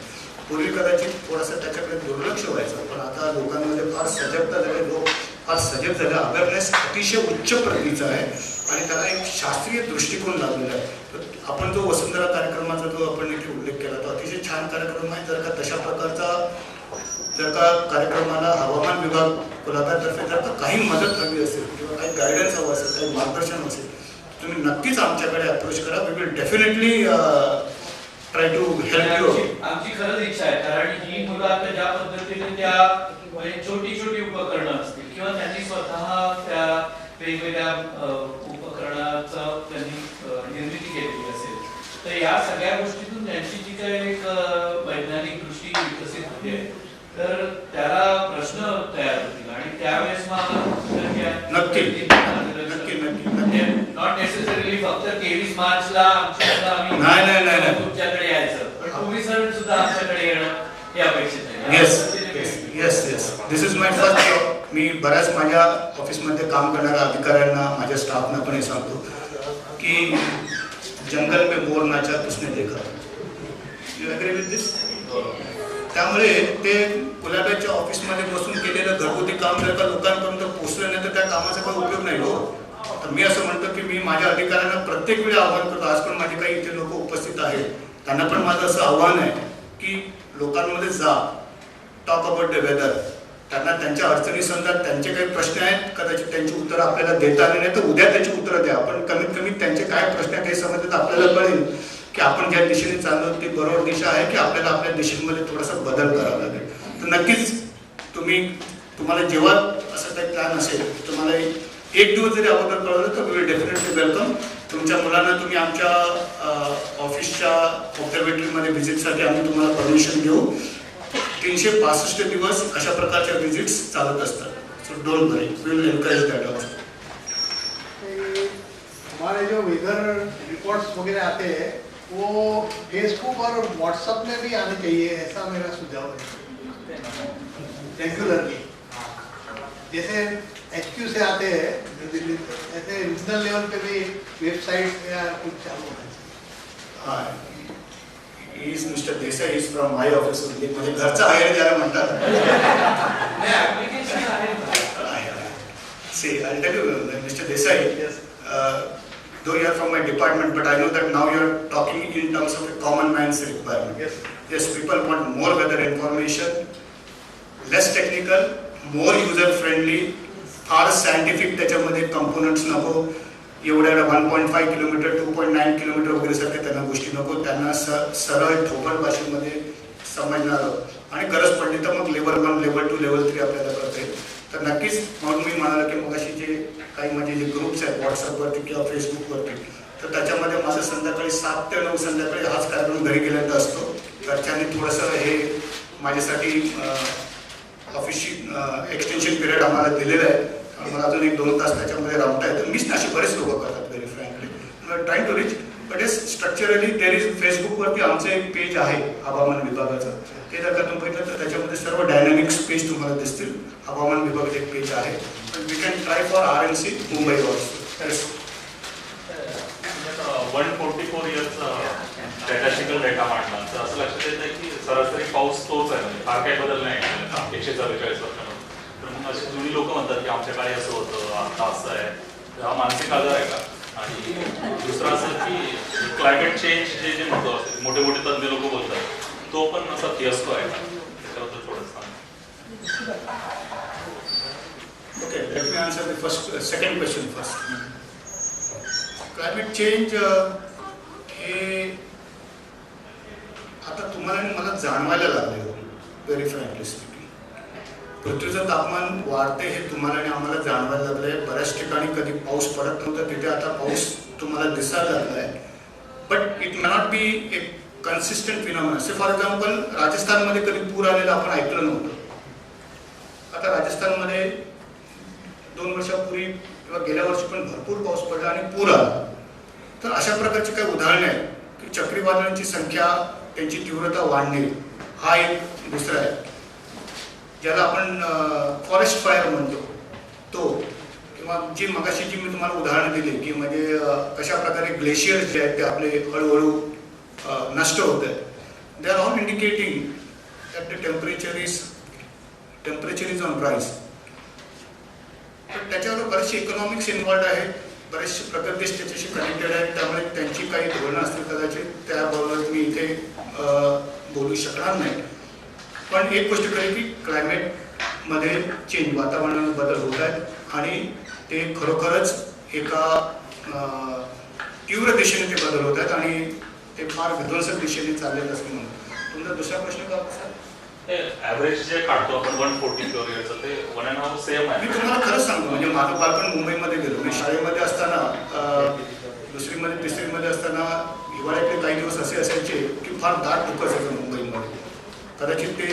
पूर्वी कदाचित थोडासा त्याच्याकडे दुर्लक्ष व्हायचं पण आता लोकांमध्ये फार सजगता झाली, लोक फार सजग झाले. अवेअरनेस अतिशय उच्च प्रतीचा आहे आणि त्याला एक शास्त्रीय दृष्टिकोन लागलेला आहे. तर आपण जो वसुंधरा कार्यक्रमाचा जो आपण इथे उल्लेख केला तो अतिशय छान कार्यक्रम आहे. जर का तशा प्रकारचा जर का कार्यक्रमाला हवामान विभाग कुलाब्यातर्फे जर का काही मदत हवी असेल किंवा काही गायडन्स हवं असेल, काही मार्गदर्शन असेल, तुम्ही नक्कीच आमच्याकडे अप्रोच करा. We will definitely try to help you. आमची खरंच इच्छा आहे कारण ही मुलं आता ज्या पद्धतीने त्या म्हणजे छोटी छोटी उपकरणं असतील किंवा त्यांनी स्वतः त्या वेगवेगळ्या उपकरणाचं त्यांनी निर्मिती केलेली असेल तर या सगळ्या गोष्टीतून त्यांची जी काही एक वैज्ञानिक दृष्टी विकसित होते तर त्याला प्रश्न तयार होतील आणि त्यावेळेस नक्की नॉट नेसेसरीली फक्त 23 मार्चला आम्ही नाही तुमच्याकडे यायचं पण तुम्ही सर सुद्धा आमच्याकडे येणं हे अपेक्षित आहे. Yes this is my first job. मी बऱ्याच माझ्या ऑफिसमध्ये काम करणाऱ्या अधिकाऱ्यांना माझ्या स्टाफना पण हे सांगतो की जंगल में मोर नाचा तुसने देखा. यू एग्री विथ दिस? त्यामुळे ते कुलाब्याच्या ऑफिसमध्ये बसून केलेलं घरगुती काम जर का लोकांपर्यंत पोहोचलं नाही तर त्या कामाचा काही उपयोग नाही हो. तर मी असं म्हणतो की मी माझ्या अधिकाऱ्यांना प्रत्येक वेळी आव्हान करतो. आज पण माझे काही इथे लोक उपस्थित आहेत त्यांना पण माझं असं आव्हान आहे की लोकांमध्ये जा, टॉक अबाउट द वेदर. त्यांना त्यांच्या अडचणी समजा, त्यांचे काही प्रश्न आहेत कदाचित त्यांची उत्तरं आपल्याला देता आली नाही तर उद्या त्याची उत्तरं द्या. पण कमीत कमी त्यांचे काय प्रश्न आहेत हे समजतात आपल्याला कळेल की आपण ज्या दिशेने चाललो ती बरोबर दिशा आहे की आपल्याला आपल्या दिशेमध्ये थोडासा बदल करावा लागेल. तर नक्कीच तुम्हाला जेव्हा असं काही प्लॅन असेल तुम्हाला एक दिवस जरी अगोदर कळवलं तर वी डेफिनेटली वेलकम. तुमच्या मुलांना तुम्ही आमच्या ऑफिसच्या ऑब्झर्वेटरीमध्ये व्हिजिटसाठी आम्ही तुम्हाला परमिशन देऊ. 365 दिवस अशा प्रकारच्या व्हिजिट्स चालत असतात. So don't worry, we will encourage that also. हमारे जो वेदर रिपोर्ट्स वगैरह आते हैं वो फेसबुक और व्हाट्सएप में भी आने चाहिए, ऐसा मेरा सुझाव है रेगुलरली. जैसे HQ से आते हैं ऐसे रीजनल लेवल पे भी वेबसाइट या कुछ चालू होना चाहिए. Is mister Desai is from my office. म्हणजे घरचा हायर ज्याला म्हणतात. नाही, application आहे. See, I'll tell you, Mr. Desai, though you are from my department, but I know that now you are talking in terms of a common man's requirement. Yes. Yes, people want more weather information, less technical, more user friendly, फार सायंटिफिक त्याच्यामध्ये कंपोनंट्स नको, एवढ्या 1.5 किलोमीटर 2.9 किलोमीटर वगैरे सारख्या त्यांना गोष्टी नको. त्यांना सरळ ठोकळ भाषेमध्ये समजणारं आणि गरज पडली तर मग लेवल 1, लेवल 2, लेवल 3 आपल्याला करता येईल. तर नक्कीच म्हणून मी म्हणालो की मग अशी जे काही माझे जे ग्रुप्स आहेत व्हॉट्सअपवरती किंवा फेसबुकवरती, तर त्याच्यामध्ये माझं संध्याकाळी 7 ते 9 संध्याकाळी हाच कार्यक्रम घरी गेल्यानंतर असतो. घरच्यांनी थोडंसं हे माझ्यासाठी ऑफिसची एक्सटेन्शन पिरियड आम्हाला दिलेलं आहे. मला अजून 1-2 तास त्याच्यामध्ये राबता येतं. मीच असे बरेच लोक करतात very frankly trying to reach. But is structurally there is फेसबुकवरती आमचं एक पेज आहे हवामान विभागाचं. ते जर का तुम्ही बघितलं तर त्याच्यामध्ये सर्व डायनॅमिक्स पेज तुम्हाला दिसतील. हवामान विभागाचं एक पेज आहे. पण we can try for RMC Mumbai also. 144 इयर्सचा स्टॅटिस्टिकल डेटा मांडला तर असं लक्षात येतं की सरासरी पाऊस तोच आहे, म्हणजे फार काही बदल नाही 144 वर्षांमध्ये. तर मग अशी जुनी लोक म्हणतात की आमच्या काळी असं होतं, आता असं आहे. तर हा मानसिक आजार आहे का? आणि दुसरं असं की क्लायमेट चेंज जे म्हणतो मोठे मोठे तज्ञ लोक बोलतात तो पण असा फिअस्को आहे का? त्याच्याबद्दल थोडं सांग. Okay, let me answer the second question first. Climate change हे आता तुम्हाला आणि मला जाणवायला लागले. व्हेरी फ्रँकली स्पीकिंग, पृथ्वीचं तापमान वाढते हे तुम्हाला आणि आम्हाला जाणवायला लागलंय. बऱ्याच ठिकाणी कधी पाऊस पडत नव्हता तिथे आता पाऊस तुम्हाला दिसायला लागलाय. But it may not be A consistent phenomena. Say for example राजस्थानमध्ये कधी पूर आलेला आपण ऐकलं नव्हतं. आता राजस्थानमध्ये 2 वर्षापूर्वी किंवा गेल्या वर्षी पण भरपूर पाऊस पडला आणि पूर आला. तर अशा प्रकारची काही उदाहरणे आहेत की चक्रीवादळांची संख्या, त्यांची तीव्रता वाढणे, हा एक दुसरा आहे. ज्याला आपण फॉरेस्ट फायर म्हणतो तो, किंवा जी मगाशी जी मी तुम्हाला उदाहरणं दिली की म्हणजे कशा प्रकारे ग्लेशियर्स जे आहेत ते आपले हळूहळू नष्ट होत आहेत. They are all indicating that the temperature is on rise. तर त्याच्यावर बरेचसे इकॉनॉमिक्स इन्व्हॉल्ड आहेत, बरेचसे प्रगतदेश त्याच्याशी कनेक्टेड आहेत. त्यामुळे त्यांची काही धोरणं असतील कदाचित, त्याबरोबर मी इथे बोलू शकणार नाही. पण एक गोष्ट खरी की क्लायमेटमध्ये चेंज, वातावरणात बदल होत आहेत आणि ते खरोखरच एका तीव्र दिशेने ते बदल होत आहेत आणि ते फार विध्वंसक दिशेने चाललेलं असं म्हणून. तुमचा दुसरा प्रश्न काय होता? ॲव्हरेज जे काढतो आपण 144 इयर्सचं ते 1.5 सेम आहे. मी तुम्हाला खरंच सांगतो, म्हणजे माझं बालपण मुंबईमध्ये गेलो. मी शाळेमध्ये असताना 2री-मध्ये 3री-मध्ये असताना हिवाळ्यातले काही दिवस असे असायचे की फार दाट धुकं असायचं मुंबईमध्ये. कदाचित ते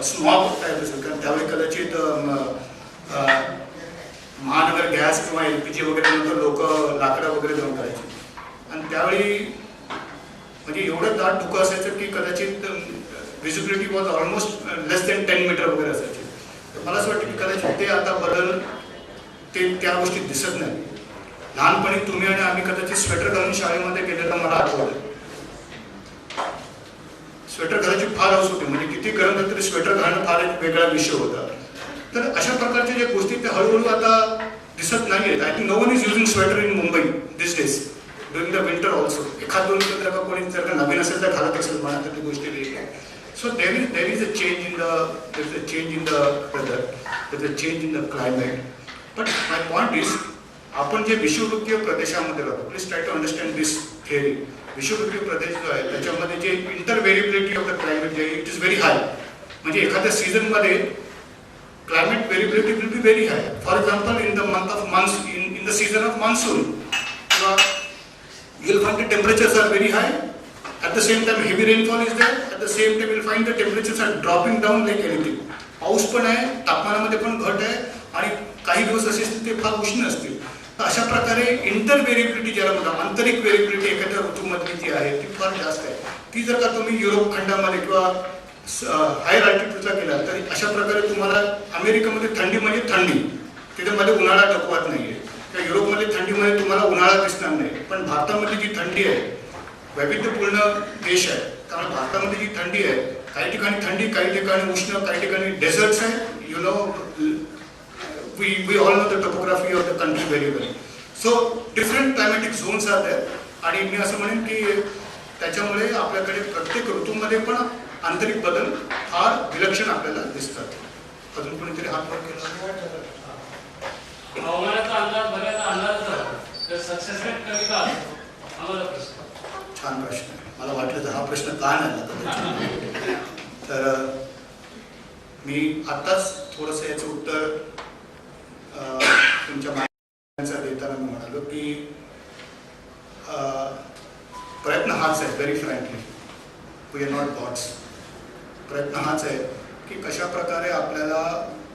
स्मॉग होता येत असेल, कारण त्यावेळी कदाचित महानगर गॅस किंवा LPG वगैरे नंतर लोक लाकडं वगैरे घेऊन करायचे. आणि त्यावेळी म्हणजे एवढं दाट धुकं असायचं की कदाचित visibility was almost less than 10 metre वगैरे असायचे. तर मला असं वाटतं की कदाचित ते आता बदल ते त्या गोष्टी दिसत नाही. लहानपणी तुम्ही आणि आम्ही कदाचित स्वेटर घालून शाळेमध्ये गेलेलं मला आठवलं. स्वेटर घालायची फार हौस होती, म्हणजे किती गरम झालं तरी स्वेटर घालणं फार एक वेगळा विषय होता. तर अशा प्रकारच्या ज्या गोष्टी त्या हळूहळू आता दिसत नाहीयेत. I think no one is using sweater in Mumbai this days during the winter also. एखाद 2 जर का कोणी जर का नवीन असेल तर घालत असेल म्हणा तर ती गोष्टी वेगळी आहे. So there is a change in the weather, there's a change in the climate. But my point is, आपण जे विषुववृत्तीय प्रदेशामध्ये राहतो, please try to understand this theory. विषुववृत्तीय प्रदेश जो आहे त्याच्यामध्ये जे inter variability of the climate जे इट इज व्हेरी हाय. म्हणजे एखाद्या सीझनमध्ये climate variability will be very high. For example in the month of monsoon, in the season of monsoon you will find the temperatures are very high. At the same time heavy rainfall is there. At the same time you will find the temperatures are dropping down like anything. पाऊस पण आहे, तापमानामध्ये पण घट आहे आणि काही दिवस असे असतील ते फार उष्ण असतील. तर अशा प्रकारे इंटर व्हेरिएबिलिटी ज्याला म्हणतात, आंतरिक व्हेरिएबिलिटी एखाद्या ऋतूमधली जी आहे ती फार जास्त आहे. ती जर का तुम्ही युरोप खंडामध्ये किंवा हायर अल्टिट्यूडला गेला तर अशा प्रकारे तुम्हाला अमेरिकेमध्ये थंडी म्हणजे थंडी, त्याच्यामध्ये उन्हाळा डकवत नाहीये. किंवा युरोपमध्ये थंडीमध्ये तुम्हाला उन्हाळा दिसणार नाही. पण भारतामध्ये जी थंडी आहे, वैविध्यपूर्ण देश आहे, त्यामुळे भारतामध्ये जी थंडी आहे, काही ठिकाणी थंडी, काही ठिकाणी उष्ण, काही ठिकाणी डेझर्ट्स आहे. You know we all know the topography of the country very well. So different climatic zones are there. आणि मी असं म्हणेन की त्याच्यामुळे आपल्याकडे प्रत्येक ऋतूमध्ये पण आंतरिक बदल फार विलक्षण आपल्याला दिसतात. अजून कोणीतरी हात वर केला? हवामानाचा अंदाज बऱ्याच अंदाज तर सक्सेस रेट कमी का असतो? आम्हाला प्रश्न. छान प्रश्न आहे. मला वाटलं तर हा प्रश्न का नाही. तर मी आत्ताच थोडंसं याचं उत्तर तुमच्या माहितीचा देताना मी म्हणालो की प्रयत्न हाच आहे. Very frankly we are not gods. प्रयत्न हाच आहे की कशा प्रकारे आपल्याला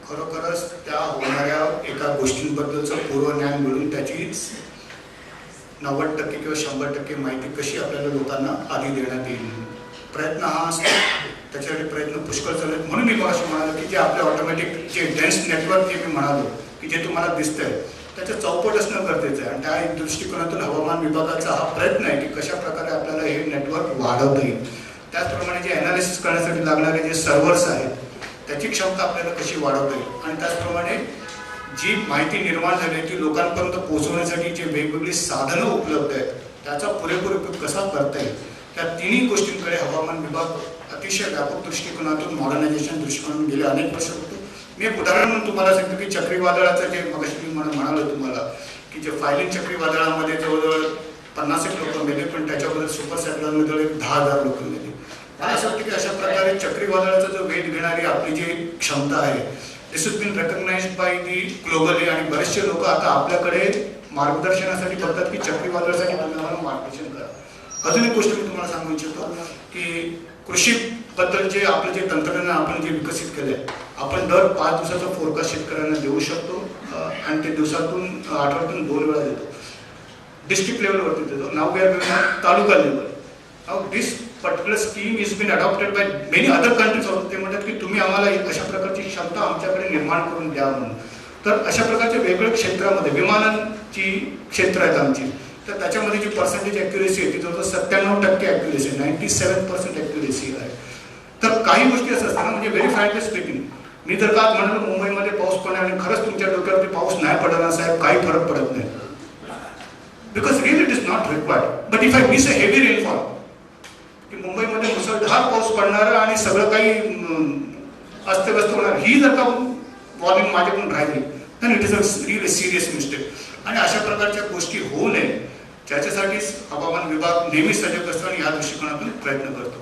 खरोखरच त्या होणाऱ्या एका गोष्टींबद्दलचं पूर्वज्ञान मिळून त्याची 90% किंवा 100% माहिती कशी आपल्याला लोकांना आधी देण्यात येईल. प्रयत्न हा असतो. त्याच्यासाठी प्रयत्न पुष्कळ चालू आहेत. म्हणून मी मगाशी म्हणालो की जे आपले ऑटोमॅटिक जे डेन्स नेटवर्क जे मी म्हणालो की जे तुम्हाला दिसतंय त्याचं चौपट असणं गरजेचं आहे. आणि त्या दृष्टिकोनातून हवामान विभागाचा हा प्रयत्न आहे की कशा प्रकारे आपल्याला हे नेटवर्क वाढवता येईल. त्याचप्रमाणे जे ॲनालिसिस करण्यासाठी लागणारे जे सर्व्हर्स आहेत त्याची क्षमता आपल्याला कशी वाढवता येईल. आणि त्याचप्रमाणे जी माहिती निर्माण झाली आहे ती लोकांपर्यंत पोहोचवण्यासाठी जे वेगवेगळी साधनं उपलब्ध आहेत त्याचा पुरेपूर उपयोग कसा करता येईल. त्या तिन्ही गोष्टींकडे हवामान विभाग अतिशय व्यापक दृष्टिकोनातून मॉडर्नायझेशन दृष्टिकोनातून गेले अनेक वर्ष होतो. मी एक उदाहरण म्हणून तुम्हाला सांगतो की चक्रीवादळाचं जे मगाशी मी म्हणालो तुम्हाला की जे फायलिन चक्रीवादळामध्ये जवळजवळ 50 लोक मेले, पण त्याच्याबद्दल सुपर सायक्लोनमध्ये 10,000 लोक मेले. मला असं वाटतं की अशा प्रकारे चक्रीवादळाचा जो वेध घेणारी आपली जी क्षमता आहे this is been recognised by the globally. आणि बरेचसे लोक आता आपल्याकडे मार्गदर्शनासाठी बघतात की चक्रीवादळासाठी तुम्हाला मार्गदर्शन करा. अजून एक गोष्ट मी तुम्हाला सांगू इच्छितो की कृषीबद्दल जे आपलं जे तंत्रज्ञान आपण जे विकसित केलं आहे, आपण दर 5 दिवसाचा फोरकास्ट शेतकऱ्यांना देऊ शकतो आणि ते दिवसातून आठवड्यातून 2 वेळा देतो. डिस्ट्रिक्ट लेवलवरती देतो. Now we are giving taluka level. Now this particular scheme is been adopted by many other countries also. ते म्हणतात की तुम्ही आम्हाला अशा प्रकारची क्षमता आमच्याकडे निर्माण करून द्या म्हणून. तर अशा प्रकारच्या वेगवेगळ्या क्षेत्रामध्ये विमानांची क्षेत्र आहेत आमची, तर त्याच्यामध्ये जी पर्सेंटेज ॲक्युरेसी आहे ती जवळजवळ 97% ॲक्युरेसी, 97% ॲक्युरेसी आहे. तर काही गोष्टी असं असतात ना, म्हणजे व्हेरी फ्रँकली स्पीकिंग, मी जर का म्हणालो मुंबईमध्ये पाऊस पडणार आणि खरंच तुमच्या डोक्यावरती पाऊस नाही पडणार साहेब, काही फरक पडत नाही. Because really it is not required. But if I miss a heavy rainfall, की मुंबईमध्ये मुसळधार पाऊस पडणार आणि सगळं काही अस्तव्यस्त होणार, ही जर का वॉर्निंग माझ्याकडून राहिली तर it is a really serious mistake. आणि अशा प्रकारच्या गोष्टी होऊ नये ज्याच्यासाठीच हवामान विभाग नेहमी सजग असतो आणि या दृष्टिकोनातून प्रयत्न करतो.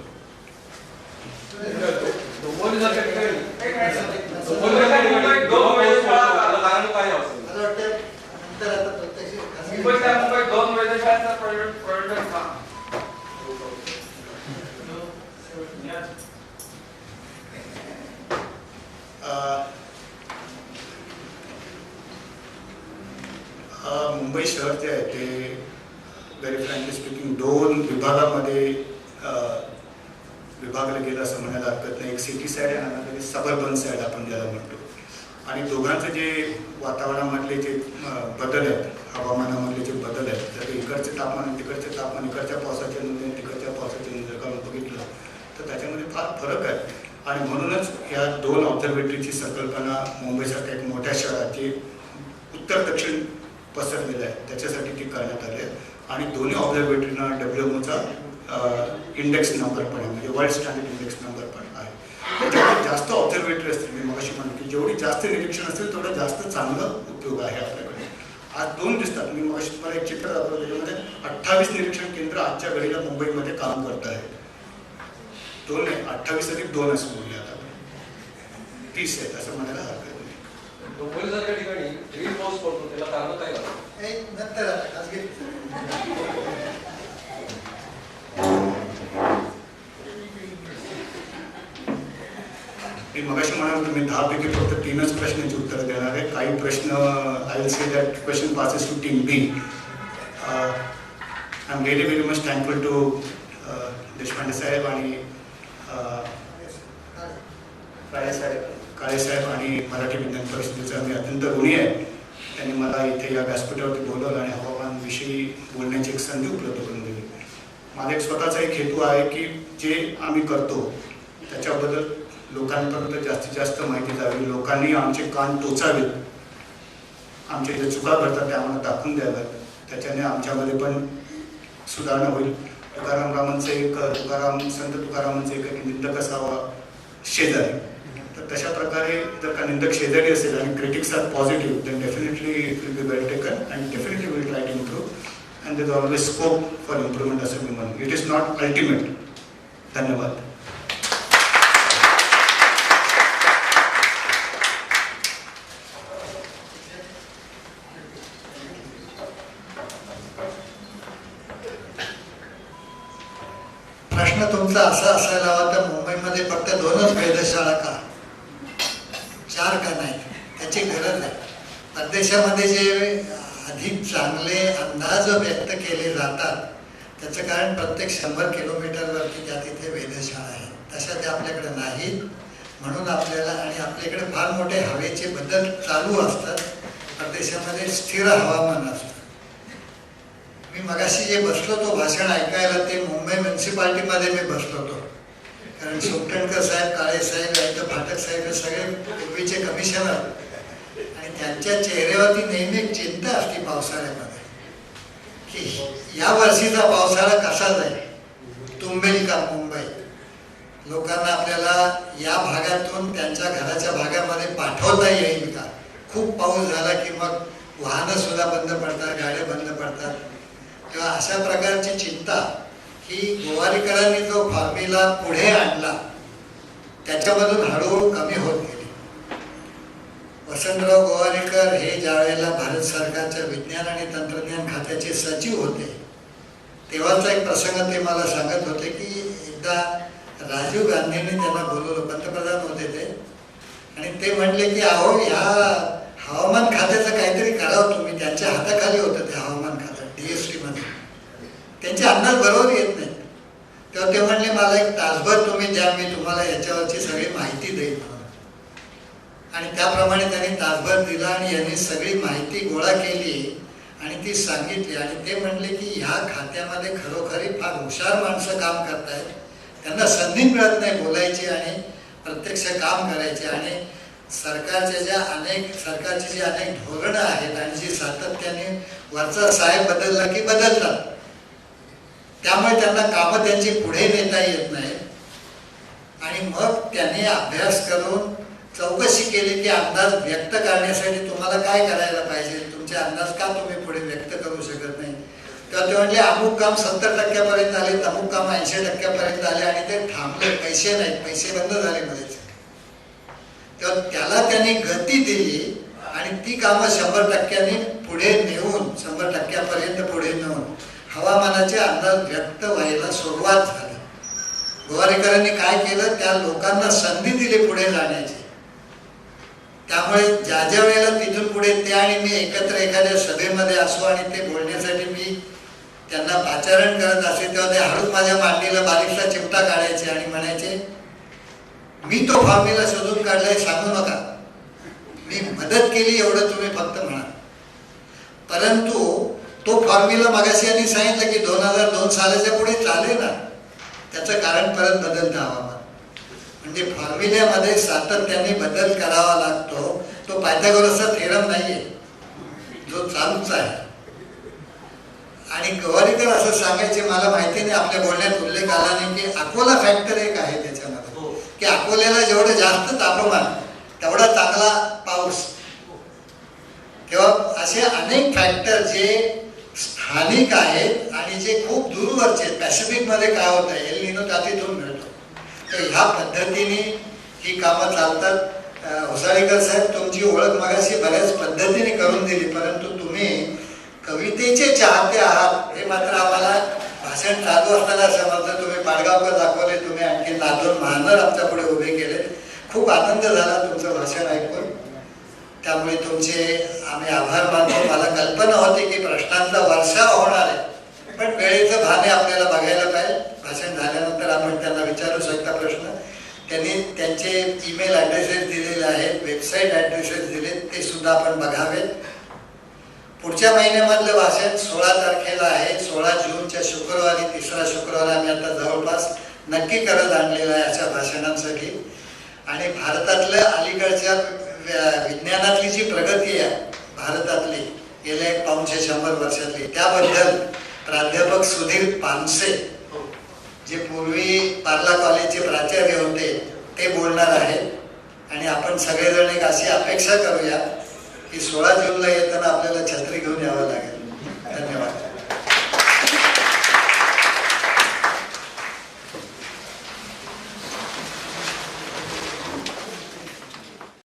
मुंबई शहर जे आहे ते व्हेरी फ्रँकली स्पीकिंग 2 विभागामध्ये विभागलं गेलं असं म्हणायला हरकत नाही. एक सिटी साईड आहे आणि सबर्बन साईड आपण ज्याला म्हणतो. आणि दोघांचे जे वातावरणामधले जे बदल आहेत, हवामानामधले जे बदल आहेत, तर इकडचे तापमान तिकडचे तापमान, इकडच्या पावसाच्या नोंदी तिकडच्या पावसाच्या नोंदी जर का बघितलं तर त्याच्यामध्ये फार फरक आहे. आणि म्हणूनच या 2 ऑब्झर्वेटरीची संकल्पना मुंबईसारख्या एक मोठ्या शहरात जे उत्तर दक्षिण पसरलेलं आहे त्याच्यासाठी ती करण्यात आली आहे. आणि दोन्ही ऑब्झर्वेटरीना WMOचा इंडेक्स नंबर पण आहे, म्हणजे वर्ल्ड स्टँडर्ड इंडेक्स नंबर पण आहे. जेवढे जास्त ऑब्झर्वेटरी असतील, मी मगाशी म्हणतो की जेवढी जास्त निरीक्षण असेल तेवढं जास्त चांगलं उपयोग आहे आपल्याकडे. आज 2 दिसतात. मी मग तुम्हाला एक चित्र दाखवलं, त्याच्यामध्ये 28 निरीक्षण केंद्र आजच्या घडीला मुंबईमध्ये काम करत आहेत. 2 नाही, 28 अधिक 2 असं बोलले आता 30 आहेत असं म्हणायला हरकत नाही. डोंबिवलीसारख्या ठिकाणी ड्रीम पाऊस पडतो, त्याला कारण काय लागतं? एक नंतर खाजगी मी मगाशी म्हणाल तुम्ही 10 पैकी फक्त 3च प्रश्नांची उत्तरं देणार आहे. काही प्रश्न I will say that question passes to team B. I am very very much thankful to Deshpande साहेब आणि काळे साहेब आणि मराठी विज्ञान परिषदेचा मी अत्यंत ऋणी आहे. त्यांनी मला इथे या व्यासपीठावरती बोलवलं आणि हवामानविषयी बोलण्याची एक संधी उपलब्ध करून दिली. माझा एक स्वतःचा एक हेतू आहे की जे आम्ही करतो त्याच्याबद्दल लोकांपर्यंत जास्तीत जास्त माहिती जावी, लोकांनी आमचे कान टोचावेत, आमच्या जे चुका करतात त्या आम्हाला दाखवून द्याव्यात, त्याच्याने आमच्यामध्ये पण सुधारणा होईल. संत तुकारामांचे एक निंदक असावा शेजारी. तर तशा प्रकारे जर का निंदक शेजारी असेल आणि critics are positive, then definitely it will be well taken and definitely will try to improve and there is always scope for improvement असं मी म्हणून. It is not ultimate. धन्यवाद. प्रश्न तुमचा असा असायला हवा तर मुंबईमध्ये फक्त 2च वेधशाळा का, 4 का नाही, त्याची गरज आहे. परदेशामध्ये जे अधिक चांगले अंदाज व्यक्त केले जातात त्याचं कारण प्रत्येक 100 किलोमीटरवरती त्या तिथे वेधशाळा आहे. तशा त्या आपल्याकडे नाहीत. म्हणून आपल्याला आणि आपल्याकडे फार मोठे हवेचे बदल चालू असतात. परदेशामध्ये स्थिर हवामान असतं. मी मगाशी जे बसलो तो भाषण ऐकायला ते मुंबई म्युन्सिपाल्टीमध्ये मी बसलो होतो. कारण सोपटणकर साहेब, काळे साहेब, फाटक साहेब हे सगळे पूर्वीचे कमिशनर आणि त्यांच्या चेहऱ्यावरती नेहमी एक चिंता असते पावसाळ्यामध्ये की या वर्षीचा पावसाळा कसा जाईल, तुंबेल का मुंबई, लोकांना आपल्याला या भागातून त्यांच्या घराच्या भागामध्ये पाठवता येईल का, खूप पाऊस झाला की मग वाहनं सुद्धा बंद पडतात, गाड्या बंद पडतात. तेव्हा अशा प्रकारची चिंता ही गोवारीकरांनी जो फॉर्म्युला पुढे आणला त्याच्यामधून हळूहळू कमी होत गेली. वसंतराव गोवारीकर हे ज्या वेळेला भारत सरकारच्या विज्ञान आणि तंत्रज्ञान खात्याचे सचिव होते तेव्हाचा एक प्रसंग ते मला सांगत होते की एकदा राजीव गांधींनी त्यांना बोलवलं, पंतप्रधान होते ते, आणि ते म्हणले की अहो या हवामान खात्याचं काहीतरी करावं तुम्ही. त्यांच्या हाताखाली होतं ते हवामान खातं DST मध्ये. त्यांचे अंदाज बरोबर येत नाहीत. तेव्हा ते म्हणले मला एक तासभर तुम्ही द्या, मी तुम्हाला याच्यावरची सगळी माहिती देईन म्हणून. आणि त्याप्रमाणे त्यांनी तासभर दिला आणि यांनी सगळी माहिती गोळा केली आणि ती सांगितली. आणि ते म्हणले की ह्या खात्यामध्ये खरोखरी फार हुशार माणसं काम करतायत, त्यांना संधी मिळत नाही बोलायची आणि प्रत्यक्ष काम करायचे. आणि सरकारची जी अनेक धोरणं आहेत आणि जी सातत्याने वरचा साहेब बदलला की बदलतात, त्यामुळे त्यांना कामं त्यांची पुढे नेता येत नाही. आणि मग त्यांनी अभ्यास करून चौकशी केली की अंदाज व्यक्त करण्यासाठी तुम्हाला काय करायला पाहिजे, तुमचे अंदाज का तुम्ही पुढे व्यक्त करू शकत नाही. तेव्हा ते म्हणले अमुक काम 70% आले, अमुक काम 80% आले आणि ते थांबले, पैसे नाहीत, पैसे बंद झाले मध्येच. तेव्हा त्याला त्यांनी गती दिली आणि ती कामं 100% पुढे नेऊन 100% पुढे नेऊन हवामानाचे अंदाज व्यक्त व्हायला सुरुवात झाली. गोवारीकरांनी काय केलं, त्या लोकांना संधी दिली पुढे जाण्याची. त्यामुळे ज्या ज्या वेळेला तिथून पुढे ते आणि मी एकत्र एखाद्या सभेमध्ये असो आणि ते बोलण्यासाठी मी त्यांना पाचारण करत असे तेव्हा ते हळूच माझ्या मांडीला बारीकसा चिमटा काढायचे आणि म्हणायचे मी तो फॉर्म्युला शोधून काढलाय, सांगू नका, मी मदत केली एवढं तुम्ही फक्त म्हणा. परंतु तो फॉर्म्युला मगाशी यांनी सांगितलं की 2002 सालाच्या पुढे चालेल ना, त्याचं कारण परत बदलतं हवामान. म्हणजे फॉर्म्युल्यामध्ये सातत्याने बदल करावा लागतो. तो पायथागोरसचा थेरम नाहीये, जो चालूच आहे. आणि गोवारीकर असं सांगायचे, मला माहिती नाही आपल्या बोलण्यात उल्लेख आला नाही की अकोला फॅक्टर एक आहे त्याच्यामध्ये की अकोल्याला जेवढं जास्त तापमान तेवढा चांगला पाऊस. किंवा असे अनेक फॅक्टर जे स्थानिक आहेत आणि जे खूप दूरवरचे आहेत. पॅसिफिकमध्ये काय होतं एल निनो त्या तिथून मिळतो. तर ह्या पद्धतीने ही कामं चालतात. होसाळीकर साहेब तुमची ओळख मगाशी बऱ्याच पद्धतीने करून दिली, परंतु तुम्ही कवितेचे चाहते आहात हे मात्र आम्हाला भाषण चालू असताना समजलं. तुम्ही पाडगावकर दाखवले, तुम्ही आणखी नादोन महानर आमच्या पुढे उभे केले. खूप आनंद झाला तुमचं भाषण ऐकून. त्यामुळे तुमचे आम्ही आभार मानतो. मला कल्पना होती की प्रश्नांचा वर्षाव होणार आहे, पण वेळेचं भाने आपल्याला बघायला पाहिजे. भाषण झाल्यानंतर आपण त्यांना विचारू शकता प्रश्न. त्यांनी त्यांचे ईमेल ॲड्रेसेस दिलेले आहेत, वेबसाईट ॲड्रेसेस दिलेत, ते सुद्धा आपण बघावेत. पुढच्या महिन्यामधलं भाषण 16 तारखेला आहे. 16 जूनच्या शुक्रवारी, तिसरा शुक्रवार आम्ही आता जवळपास नक्की करत आणलेला आहे अशा भाषणांसाठी. आणि भारतातल्या अलीकडच्या विज्ञानातली जी प्रगती आहे भारतातली गेल्या 100 वर्षातली, त्याबद्दल प्राध्यापक सुधीर पानसे जे पूर्वी पार्ला कॉलेजचे प्राचार्य होते ते बोलणार आहेत. आणि आपण सगळेजण एक अशी अपेक्षा करूया की 16 जूनला येताना आपल्याला छत्री घेऊन यावं लागेल.